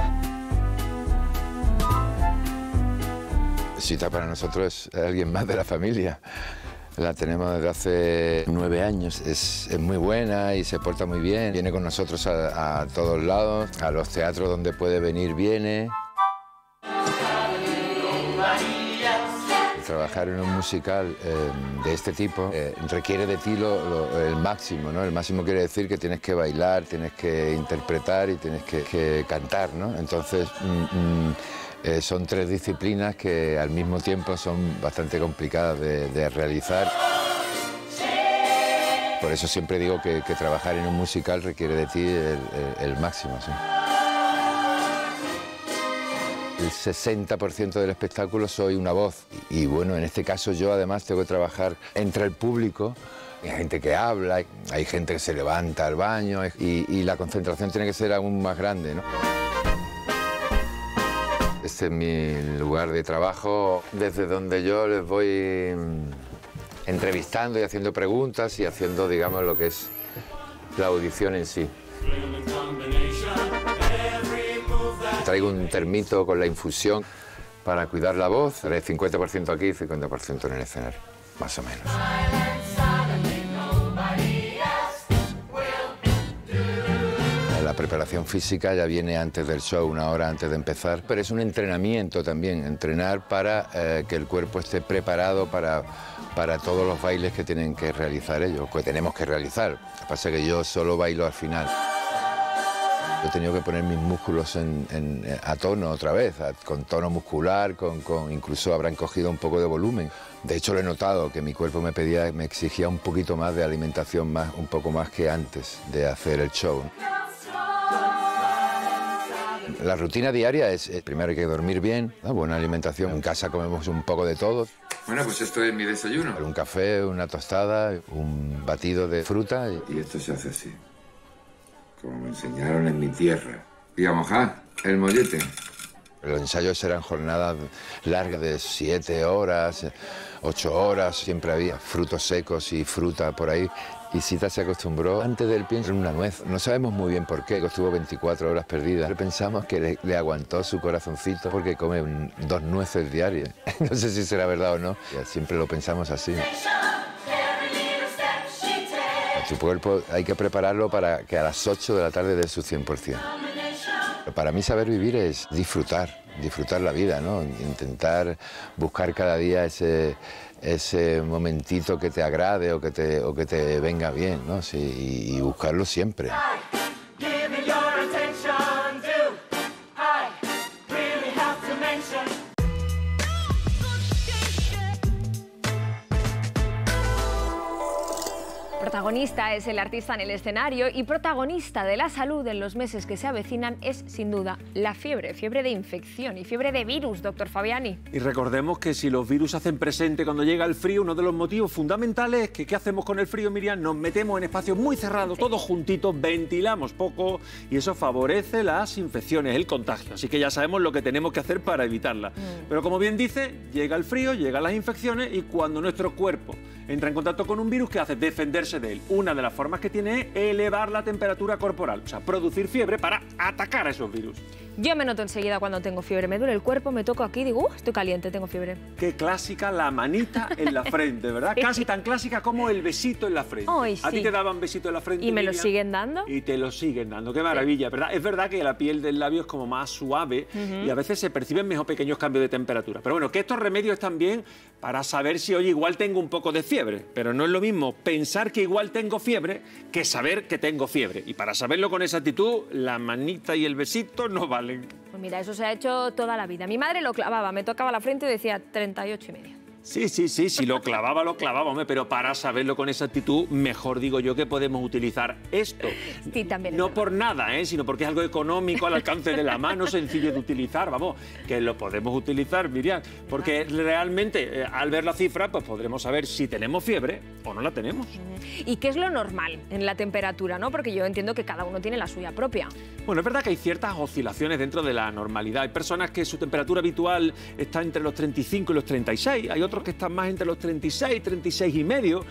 Sita para nosotros es alguien más de la familia. La tenemos desde hace 9 años, es muy buena y se porta muy bien. Viene con nosotros a todos lados, a los teatros donde puede venir viene. Trabajar en un musical de este tipo requiere de ti el máximo, ¿no? El máximo quiere decir que tienes que bailar, tienes que interpretar y tienes que cantar, ¿no? Entonces son 3 disciplinas que al mismo tiempo son bastante complicadas de realizar. Por eso siempre digo que trabajar en un musical requiere de ti el máximo, ¿sí? El 60% del espectáculo soy una voz y bueno, en este caso yo además tengo que trabajar entre el público. Hay gente que habla, hay gente que se levanta al baño y la concentración tiene que ser aún más grande, ¿no? Este es mi lugar de trabajo, desde donde yo les voy entrevistando y haciendo preguntas y haciendo, digamos, lo que es la audición en sí. Traigo un termito con la infusión para cuidar la voz. Haré 50% aquí y 50% en el escenario, más o menos. La preparación física ya viene antes del show, 1 hora antes de empezar, pero es un entrenamiento también, entrenar para que el cuerpo esté preparado para todos los bailes que tienen que realizar ellos, que tenemos que realizar. Lo que pasa es que yo solo bailo al final. He tenido que poner mis músculos a tono otra vez, con tono muscular, incluso habrán cogido un poco de volumen. De hecho, lo he notado, que mi cuerpo me exigía un poquito más de alimentación, un poco más que antes de hacer el show. La rutina diaria es, primero hay que dormir bien, ¿no? Buena alimentación. En casa comemos un poco de todo. Bueno, pues esto es mi desayuno. Un café, una tostada, un batido de fruta. Y esto se hace así, como me enseñaron en mi tierra. Y a mojar el mollete. Los ensayos eran jornadas largas de 7 horas, 8 horas. Siempre había frutos secos y fruta por ahí. Y Sita se acostumbró antes del pienso en una nuez. No sabemos muy bien por qué, estuvo 24 horas perdida. Pensamos que le aguantó su corazoncito porque come 2 nueces diarias. No sé si será verdad o no. Siempre lo pensamos así. Tu cuerpo hay que prepararlo para que a las 8 de la tarde dé su 100%. Para mí saber vivir es disfrutar la vida, ¿no? Intentar buscar cada día ese momentito que te agrade o que te venga bien, ¿no? Sí, y buscarlo siempre. Protagonista es el artista en el escenario y protagonista de la salud en los meses que se avecinan es, sin duda, la fiebre de infección y fiebre de virus, doctor Fabiani. Y recordemos que si los virus se hacen presente cuando llega el frío, uno de los motivos fundamentales es que ¿qué hacemos con el frío, Miriam? Nos metemos en espacios muy cerrados, todos juntitos, ventilamos poco y eso favorece las infecciones, el contagio. Así que ya sabemos lo que tenemos que hacer para evitarla. Pero como bien dice, llega el frío, llegan las infecciones y cuando nuestro cuerpo entra en contacto con un virus, ¿qué hace? Defenderse de él. Una de las formas que tiene es elevar la temperatura corporal, o sea, producir fiebre para atacar a esos virus. Yo me noto enseguida cuando tengo fiebre, me duele el cuerpo, me toco aquí y digo, estoy caliente, tengo fiebre. Qué clásica la manita en la frente, ¿verdad? Casi tan clásica como el besito en la frente. Ay, sí. ¿A ti te daban besito en la frente? ¿Y me lo Miriam? siguen dando? Y te lo siguen dando, qué maravilla, ¿verdad? Es verdad que la piel del labio es como más suave y a veces se perciben mejor pequeños cambios de temperatura. Pero bueno, que estos remedios están bien para saber si, oye, igual tengo un poco de fiebre. Pero no es lo mismo pensar que igual tengo fiebre que saber que tengo fiebre. Y para saberlo con esa actitud, la manita y el besito no valen. Pues mira, eso se ha hecho toda la vida. Mi madre lo clavaba, me tocaba la frente y decía 38,5. Sí, lo clavaba, hombre, pero para saberlo con exactitud, mejor digo yo que podemos utilizar esto. Sí, también. No por nada, sino porque es algo económico, al alcance de la mano, sencillo de utilizar, vamos, que lo podemos utilizar, Miriam, porque realmente al ver la cifra, pues podremos saber si tenemos fiebre o no la tenemos. ¿Y qué es lo normal en la temperatura, no? Porque yo entiendo que cada uno tiene la suya propia. Bueno, es verdad que hay ciertas oscilaciones dentro de la normalidad. Hay personas que su temperatura habitual está entre los 35 y los 36, hay otros que están más entre los 36, 36 y medio.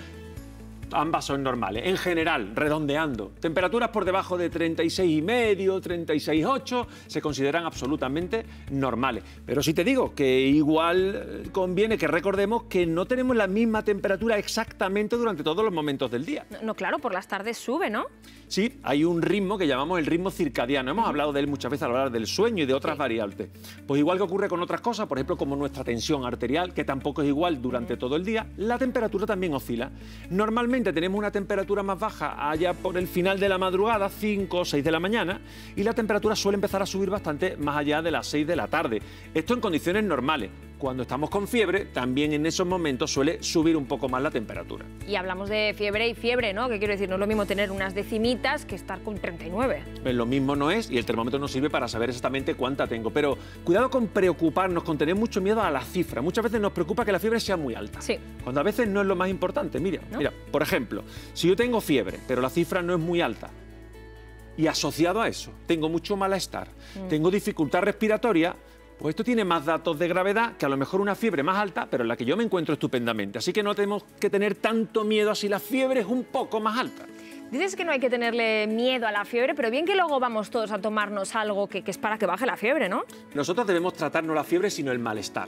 Ambas son normales, en general, redondeando. Temperaturas por debajo de 36 y medio, 36,8 se consideran absolutamente normales. Pero sí te digo que igual conviene que recordemos que no tenemos la misma temperatura exactamente durante todos los momentos del día. No, claro, por las tardes sube, ¿no? Sí, hay un ritmo que llamamos el ritmo circadiano. Hemos hablado de él muchas veces al hablar del sueño y de otras variantes. Pues igual que ocurre con otras cosas, por ejemplo, como nuestra tensión arterial, que tampoco es igual durante todo el día, la temperatura también oscila. Normalmente tenemos una temperatura más baja allá por el final de la madrugada, 5 o 6 de la mañana, y la temperatura suele empezar a subir bastante más allá de las 6 de la tarde. Esto en condiciones normales. Cuando estamos con fiebre, también en esos momentos suele subir un poco más la temperatura. Y hablamos de fiebre y fiebre, ¿no? Que quiero decir, no es lo mismo tener unas decimitas que estar con 39. Lo mismo no es, y el termómetro nos sirve para saber exactamente cuánta tengo. Pero cuidado con preocuparnos, con tener mucho miedo a la cifra. Muchas veces nos preocupa que la fiebre sea muy alta. Sí. Cuando a veces no es lo más importante. Mira, por ejemplo, si yo tengo fiebre, pero la cifra no es muy alta, y asociado a eso tengo mucho malestar, tengo dificultad respiratoria, pues esto tiene más datos de gravedad que a lo mejor una fiebre más alta, pero en la que yo me encuentro estupendamente. Así que no tenemos que tener tanto miedo a si la fiebre es un poco más alta. Dices que no hay que tenerle miedo a la fiebre, pero bien que luego vamos todos a tomarnos algo que es para que baje la fiebre, ¿no? Nosotros debemos tratar no la fiebre, sino el malestar.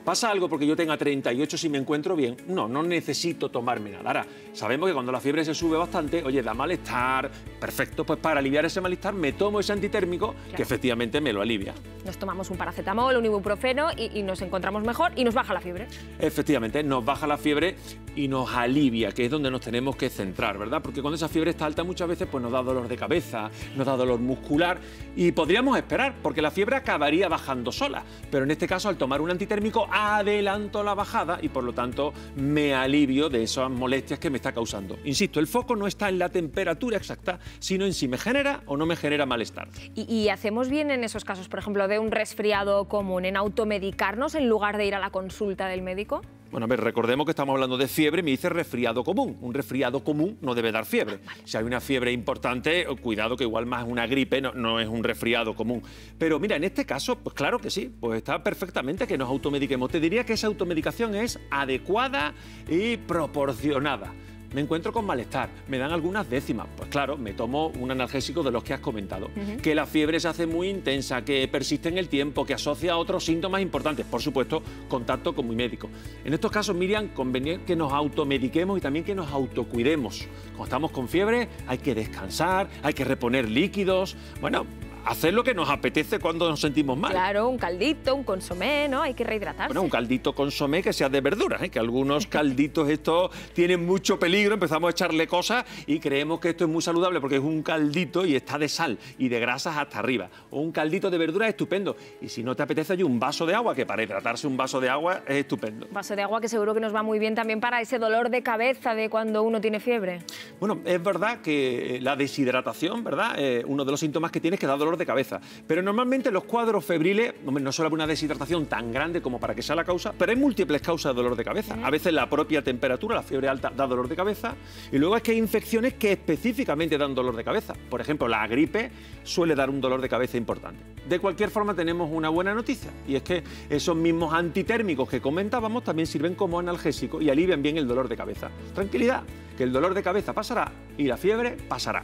¿Pasa algo porque yo tenga 38 si me encuentro bien? No necesito tomarme nada. Ahora, sabemos que cuando la fiebre se sube bastante, oye, da malestar, perfecto, pues para aliviar ese malestar me tomo ese antitérmico que efectivamente me lo alivia. Nos tomamos un paracetamol, un ibuprofeno y nos encontramos mejor y nos baja la fiebre. Efectivamente, nos baja la fiebre y nos alivia, que es donde nos tenemos que centrar, ¿verdad? Porque cuando esa fiebre está alta muchas veces pues nos da dolor de cabeza, nos da dolor muscular y podríamos esperar porque la fiebre acabaría bajando sola, pero en este caso al tomar un antitérmico adelanto la bajada y por lo tanto me alivio de esas molestias que me está causando. Insisto, el foco no está en la temperatura exacta, sino en si me genera o no me genera malestar. ¿Y hacemos bien en esos casos, por ejemplo, de un resfriado común, en automedicarnos en lugar de ir a la consulta del médico? Bueno, a ver, recordemos que estamos hablando de fiebre, me dice resfriado común. Un resfriado común no debe dar fiebre. Si hay una fiebre importante, cuidado que igual más una gripe, no es un resfriado común. Pero mira, en este caso, pues claro que sí, pues está perfectamente que nos automediquemos. Te diría que esa automedicación es adecuada y proporcionada. Me encuentro con malestar, me dan algunas décimas. Pues claro, me tomo un analgésico de los que has comentado. Que la fiebre se hace muy intensa, que persiste en el tiempo, que asocia a otros síntomas importantes. Por supuesto, contacto con mi médico. En estos casos, Miriam, conviene que nos automediquemos y también que nos autocuidemos. Cuando estamos con fiebre hay que descansar, hay que reponer líquidos. Bueno, hacer lo que nos apetece cuando nos sentimos mal. Claro, un caldito, un consomé, ¿no? Hay que rehidratarse. Bueno, un caldito consomé que sea de verduras, que algunos calditos estos tienen mucho peligro, empezamos a echarle cosas y creemos que esto es muy saludable porque es un caldito y está de sal y de grasas hasta arriba. O un caldito de verduras es estupendo. Y si no te apetece, hay un vaso de agua, que para hidratarse un vaso de agua es estupendo. Un vaso de agua que seguro que nos va muy bien también para ese dolor de cabeza de cuando uno tiene fiebre. Bueno, es verdad que la deshidratación, ¿verdad? Uno de los síntomas que tiene es que da dolor de cabeza. Pero normalmente los cuadros febriles, no suele haber una deshidratación tan grande como para que sea la causa, pero hay múltiples causas de dolor de cabeza. A veces la propia temperatura, la fiebre alta, da dolor de cabeza. Y luego es que hay infecciones que específicamente dan dolor de cabeza. Por ejemplo, la gripe suele dar un dolor de cabeza importante. De cualquier forma, tenemos una buena noticia. Y es que esos mismos antitérmicos que comentábamos también sirven como analgésicos y alivian bien el dolor de cabeza. Tranquilidad, que el dolor de cabeza pasará y la fiebre pasará.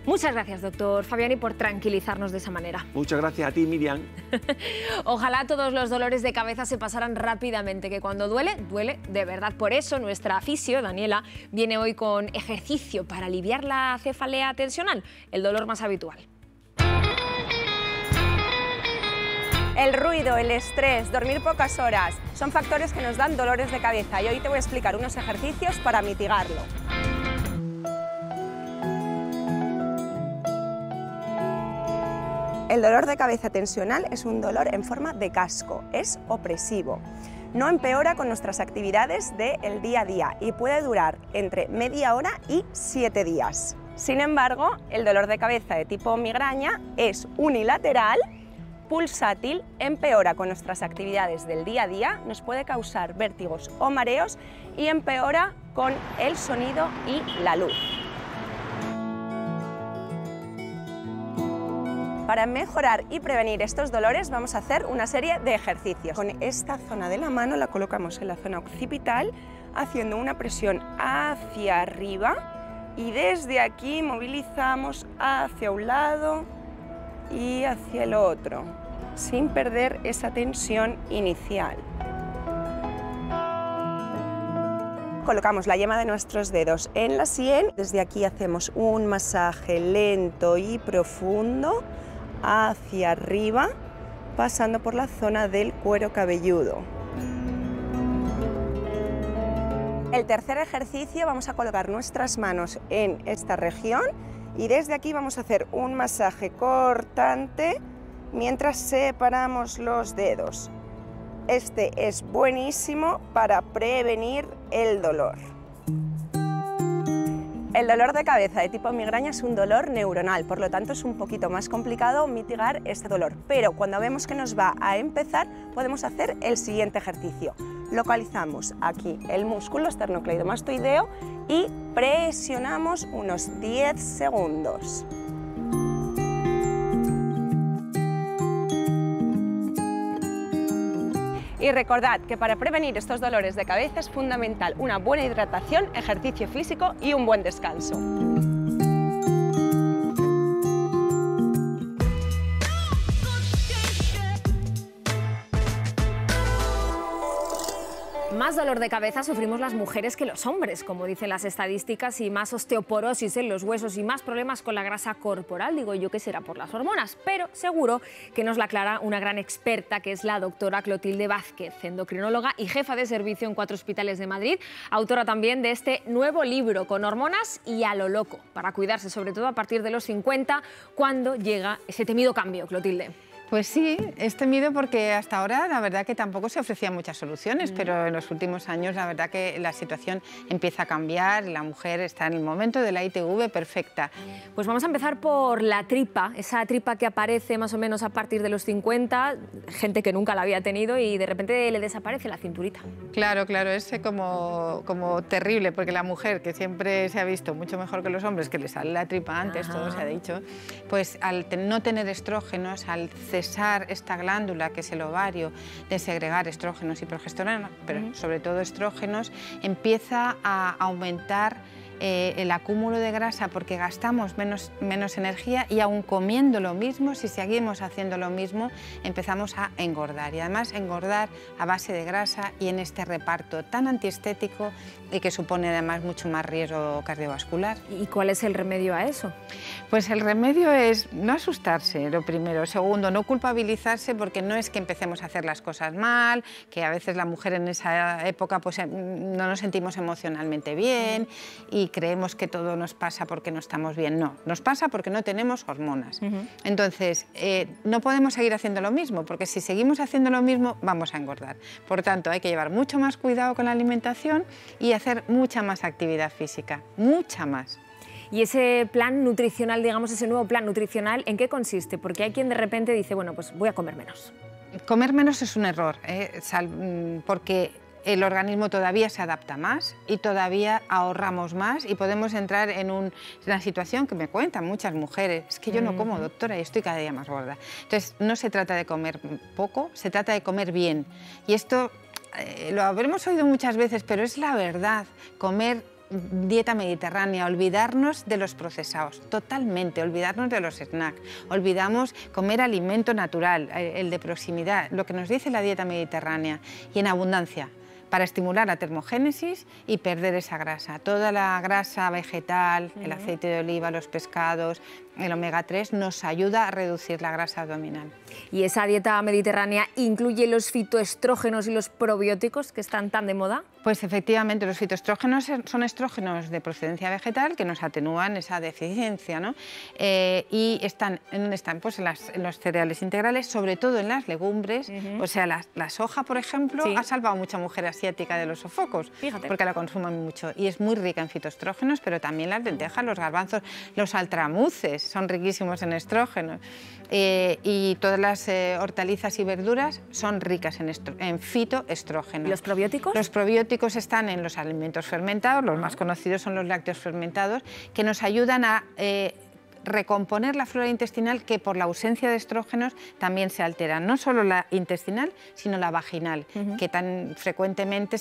Muchas gracias, doctor Fabiani, por tranquilizarnos de esa manera. Muchas gracias a ti, Miriam. Ojalá todos los dolores de cabeza se pasaran rápidamente, que cuando duele, duele de verdad. Por eso nuestra fisio, Daniela, viene hoy con ejercicio para aliviar la cefalea tensional, el dolor más habitual. El ruido, el estrés, dormir pocas horas, son factores que nos dan dolores de cabeza y hoy te voy a explicar unos ejercicios para mitigarlo. El dolor de cabeza tensional es un dolor en forma de casco, es opresivo. No empeora con nuestras actividades del día a día y puede durar entre media hora y 7 días. Sin embargo, el dolor de cabeza de tipo migraña es unilateral, pulsátil, empeora con nuestras actividades del día a día, nos puede causar vértigos o mareos y empeora con el sonido y la luz. Para mejorar y prevenir estos dolores vamos a hacer una serie de ejercicios. Con esta zona de la mano la colocamos en la zona occipital, haciendo una presión hacia arriba y desde aquí movilizamos hacia un lado y hacia el otro, sin perder esa tensión inicial. Colocamos la yema de nuestros dedos en la sien, desde aquí hacemos un masaje lento y profundo hacia arriba, pasando por la zona del cuero cabelludo. El tercer ejercicio, vamos a colocar nuestras manos en esta región y desde aquí vamos a hacer un masaje cortante mientras separamos los dedos. Este es buenísimo para prevenir el dolor. El dolor de cabeza de tipo migraña es un dolor neuronal, por lo tanto es un poquito más complicado mitigar este dolor. Pero cuando vemos que nos va a empezar, podemos hacer el siguiente ejercicio. Localizamos aquí el músculo esternocleidomastoideo y presionamos unos 10 segundos. Y recordad que para prevenir estos dolores de cabeza es fundamental una buena hidratación, ejercicio físico y un buen descanso. Más dolor de cabeza sufrimos las mujeres que los hombres, como dicen las estadísticas, y más osteoporosis en los huesos y más problemas con la grasa corporal. Digo yo que será por las hormonas, pero seguro que nos la aclara una gran experta, que es la doctora Clotilde Vázquez, endocrinóloga y jefa de servicio en 4 hospitales de Madrid, autora también de este nuevo libro, Con hormonas y a lo loco, para cuidarse sobre todo a partir de los 50, cuando llega ese temido cambio, Clotilde. Pues sí, es temido porque hasta ahora la verdad que tampoco se ofrecían muchas soluciones, pero en los últimos años la verdad que la situación empieza a cambiar y la mujer está en el momento de la ITV perfecta. Pues vamos a empezar por la tripa, esa tripa que aparece más o menos a partir de los 50, gente que nunca la había tenido y de repente le desaparece la cinturita. Claro, claro, es como terrible, porque la mujer, que siempre se ha visto mucho mejor que los hombres, que le sale la tripa antes, todo se ha dicho, pues al no tener estrógenos, al cesar esta glándula que es el ovario de segregar estrógenos y progesterona, pero sobre todo estrógenos, empieza a aumentar el acúmulo de grasa porque gastamos menos energía y aun comiendo lo mismo, si seguimos haciendo lo mismo, empezamos a engordar y además engordar a base de grasa y en este reparto tan antiestético y que supone además mucho más riesgo cardiovascular. ¿Y cuál es el remedio a eso? Pues el remedio es no asustarse, lo primero. Segundo, no culpabilizarse porque no es que empecemos a hacer las cosas mal, que a veces la mujer en esa época pues no nos sentimos emocionalmente bien y creemos que todo nos pasa porque no estamos bien. No, nos pasa porque no tenemos hormonas. Entonces, no podemos seguir haciendo lo mismo, porque si seguimos haciendo lo mismo vamos a engordar. Por tanto, hay que llevar mucho más cuidado con la alimentación y hacer mucha más actividad física, mucha más. Y ese plan nutricional, digamos, ese nuevo plan nutricional, ¿en qué consiste? Porque hay quien de repente dice, bueno, pues voy a comer menos. Comer menos es un error, porque el organismo todavía se adapta más y todavía ahorramos más y podemos entrar en una situación que me cuentan muchas mujeres, es que yo no como, doctora, y estoy cada día más gorda. Entonces, no se trata de comer poco, se trata de comer bien. Y esto lo habremos oído muchas veces, pero es la verdad. Comer dieta mediterránea, olvidarnos de los procesados, totalmente, olvidarnos de los snacks, olvidamos comer alimento natural, el de proximidad, lo que nos dice la dieta mediterránea, y en abundancia, para estimular la termogénesis y perder esa grasa. Toda la grasa vegetal, el aceite de oliva, los pescados, el omega 3 nos ayuda a reducir la grasa abdominal. ¿Y esa dieta mediterránea incluye los fitoestrógenos y los probióticos que están tan de moda? Pues efectivamente, los fitoestrógenos son estrógenos de procedencia vegetal que nos atenúan esa deficiencia, ¿no? Y están pues en los cereales integrales, sobre todo en las legumbres. O sea, la soja, por ejemplo, ha salvado a mucha mujer asiática de los sofocos, porque la consumen mucho. Y es muy rica en fitoestrógenos, pero también las lentejas, los garbanzos, los altramuces son riquísimos en estrógenos. Y todas las hortalizas y verduras son ricas en fitoestrógenos. ¿Y los probióticos? Los probióticos están en los alimentos fermentados, los más conocidos son los lácteos fermentados, que nos ayudan a recomponer la flora intestinal, que por la ausencia de estrógenos también se altera, no solo la intestinal, sino la vaginal, que tan frecuentemente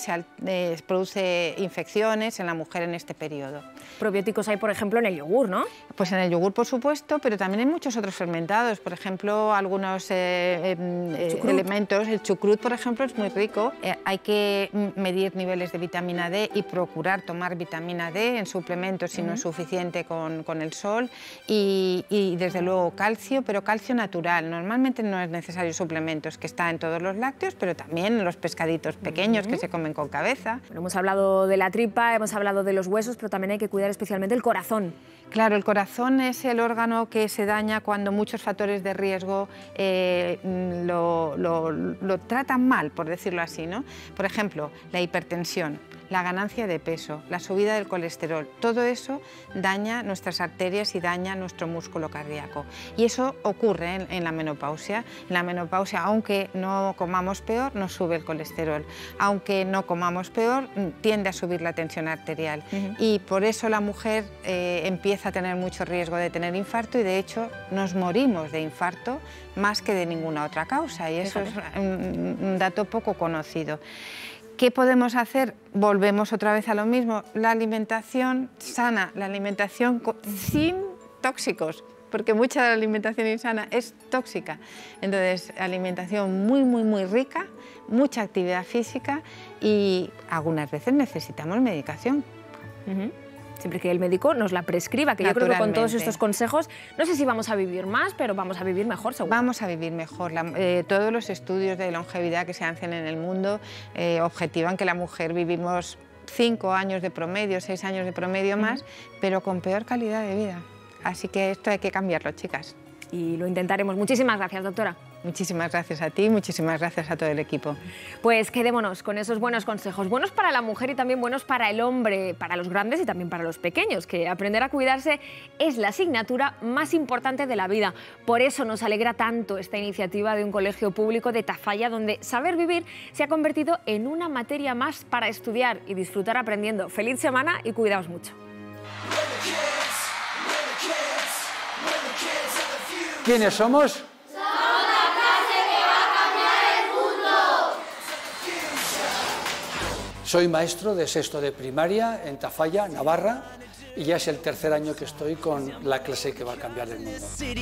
produce infecciones en la mujer en este periodo. Probióticos hay, por ejemplo, en el yogur, ¿no? Pues en el yogur, por supuesto, pero también hay muchos otros fermentados, por ejemplo, algunos elementos, el chucrut, por ejemplo, es muy rico. Hay que medir niveles de vitamina D y procurar tomar vitamina D en suplementos si no es suficiente con el sol. Y desde luego calcio, pero calcio natural. Normalmente no es necesario suplementos, que está en todos los lácteos, pero también en los pescaditos pequeños que se comen con cabeza. Bueno, hemos hablado de la tripa, hemos hablado de los huesos, pero también hay que cuidar especialmente el corazón. Claro, el corazón es el órgano que se daña cuando muchos factores de riesgo lo tratan mal, por decirlo así, ¿no? Por ejemplo, la hipertensión, la ganancia de peso, la subida del colesterol, todo eso daña nuestras arterias y daña nuestro músculo cardíaco. Y eso ocurre en la menopausia. En la menopausia, aunque no comamos peor, nos sube el colesterol. Aunque no comamos peor, tiende a subir la tensión arterial. Y por eso la mujer empieza a tener mucho riesgo de tener infarto y de hecho nos morimos de infarto más que de ninguna otra causa. Y eso es un dato poco conocido. ¿Qué podemos hacer? Volvemos otra vez a lo mismo, la alimentación sana, la alimentación sin tóxicos, porque mucha de la alimentación insana es tóxica. Entonces, alimentación muy rica, mucha actividad física y algunas veces necesitamos medicación. Siempre que el médico nos la prescriba, que yo creo que con todos estos consejos, no sé si vamos a vivir más, pero vamos a vivir mejor, seguro. Vamos a vivir mejor. Todos los estudios de longevidad que se hacen en el mundo objetivan que la mujer vivimos 5 años de promedio, 6 años de promedio más, pero con peor calidad de vida. Así que esto hay que cambiarlo, chicas. Y lo intentaremos. Muchísimas gracias, doctora. Muchísimas gracias a ti, muchísimas gracias a todo el equipo. Pues quedémonos con esos buenos consejos, buenos para la mujer y también buenos para el hombre, para los grandes y también para los pequeños, que aprender a cuidarse es la asignatura más importante de la vida. Por eso nos alegra tanto esta iniciativa de un colegio público de Tafalla, donde saber vivir se ha convertido en una materia más para estudiar y disfrutar aprendiendo. Feliz semana y cuidaos mucho. ¿Quiénes somos? Soy maestro de sexto de primaria en Tafalla, Navarra, y ya es el tercer año que estoy con la clase que va a cambiar el mundo. Si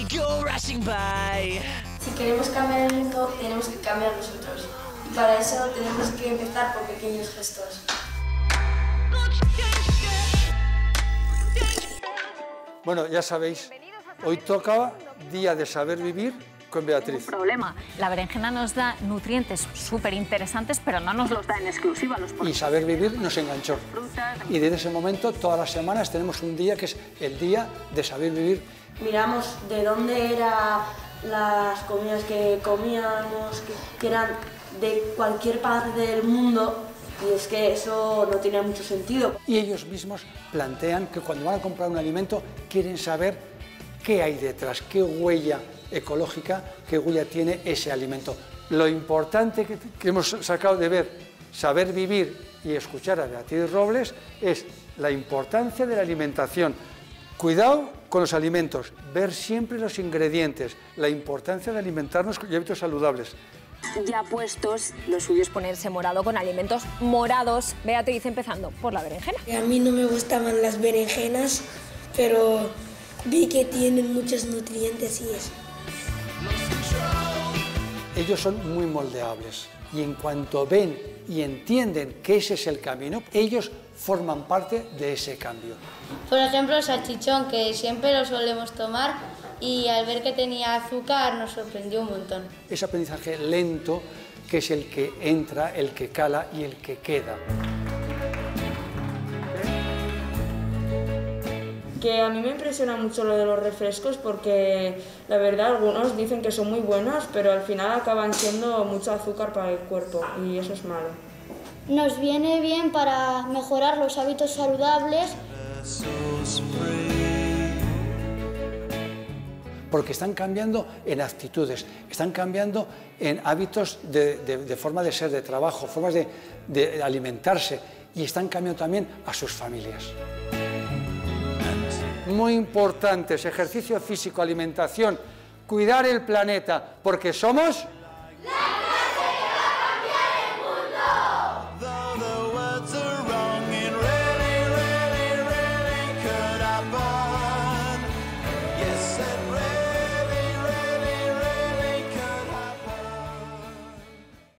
queremos cambiar el mundo, tenemos que cambiar nosotros. Y para eso tenemos que empezar por pequeños gestos. Bueno, ya sabéis, hoy toca Día de Saber Vivir con Beatriz. Problema. La berenjena nos da nutrientes súper interesantes, pero no nos los da en exclusiva. Y Saber Vivir nos enganchó. Y desde ese momento, todas las semanas, tenemos un día que es el Día de Saber Vivir. Miramos de dónde eran las comidas que comíamos, que eran de cualquier parte del mundo, y es que eso no tiene mucho sentido. Y ellos mismos plantean que cuando van a comprar un alimento quieren saber qué hay detrás, qué huella ecológica, qué huella tiene ese alimento. Lo importante que hemos sacado de ver Saber Vivir y escuchar a Beatriz Robles es la importancia de la alimentación. Cuidado con los alimentos, ver siempre los ingredientes, la importancia de alimentarnos con hábitos saludables. Ya puestos, lo suyo es ponerse morado con alimentos morados. Beatriz, empezando por la berenjena. A mí no me gustaban las berenjenas, pero vi que tienen muchos nutrientes y eso. Ellos son muy moldeables y en cuanto ven y entienden que ese es el camino, ellos forman parte de ese cambio. Por ejemplo, el salchichón, que siempre lo solemos tomar y al ver que tenía azúcar nos sorprendió un montón. Ese aprendizaje lento que es el que entra, el que cala y el que queda. Que a mí me impresiona mucho lo de los refrescos porque la verdad algunos dicen que son muy buenos, pero al final acaban siendo mucho azúcar para el cuerpo y eso es malo. Nos viene bien para mejorar los hábitos saludables. Porque están cambiando en actitudes, están cambiando en hábitos de forma de ser, de trabajo, formas de alimentarse y están cambiando también a sus familias. Muy importantes, ejercicio físico, alimentación, cuidar el planeta, porque somos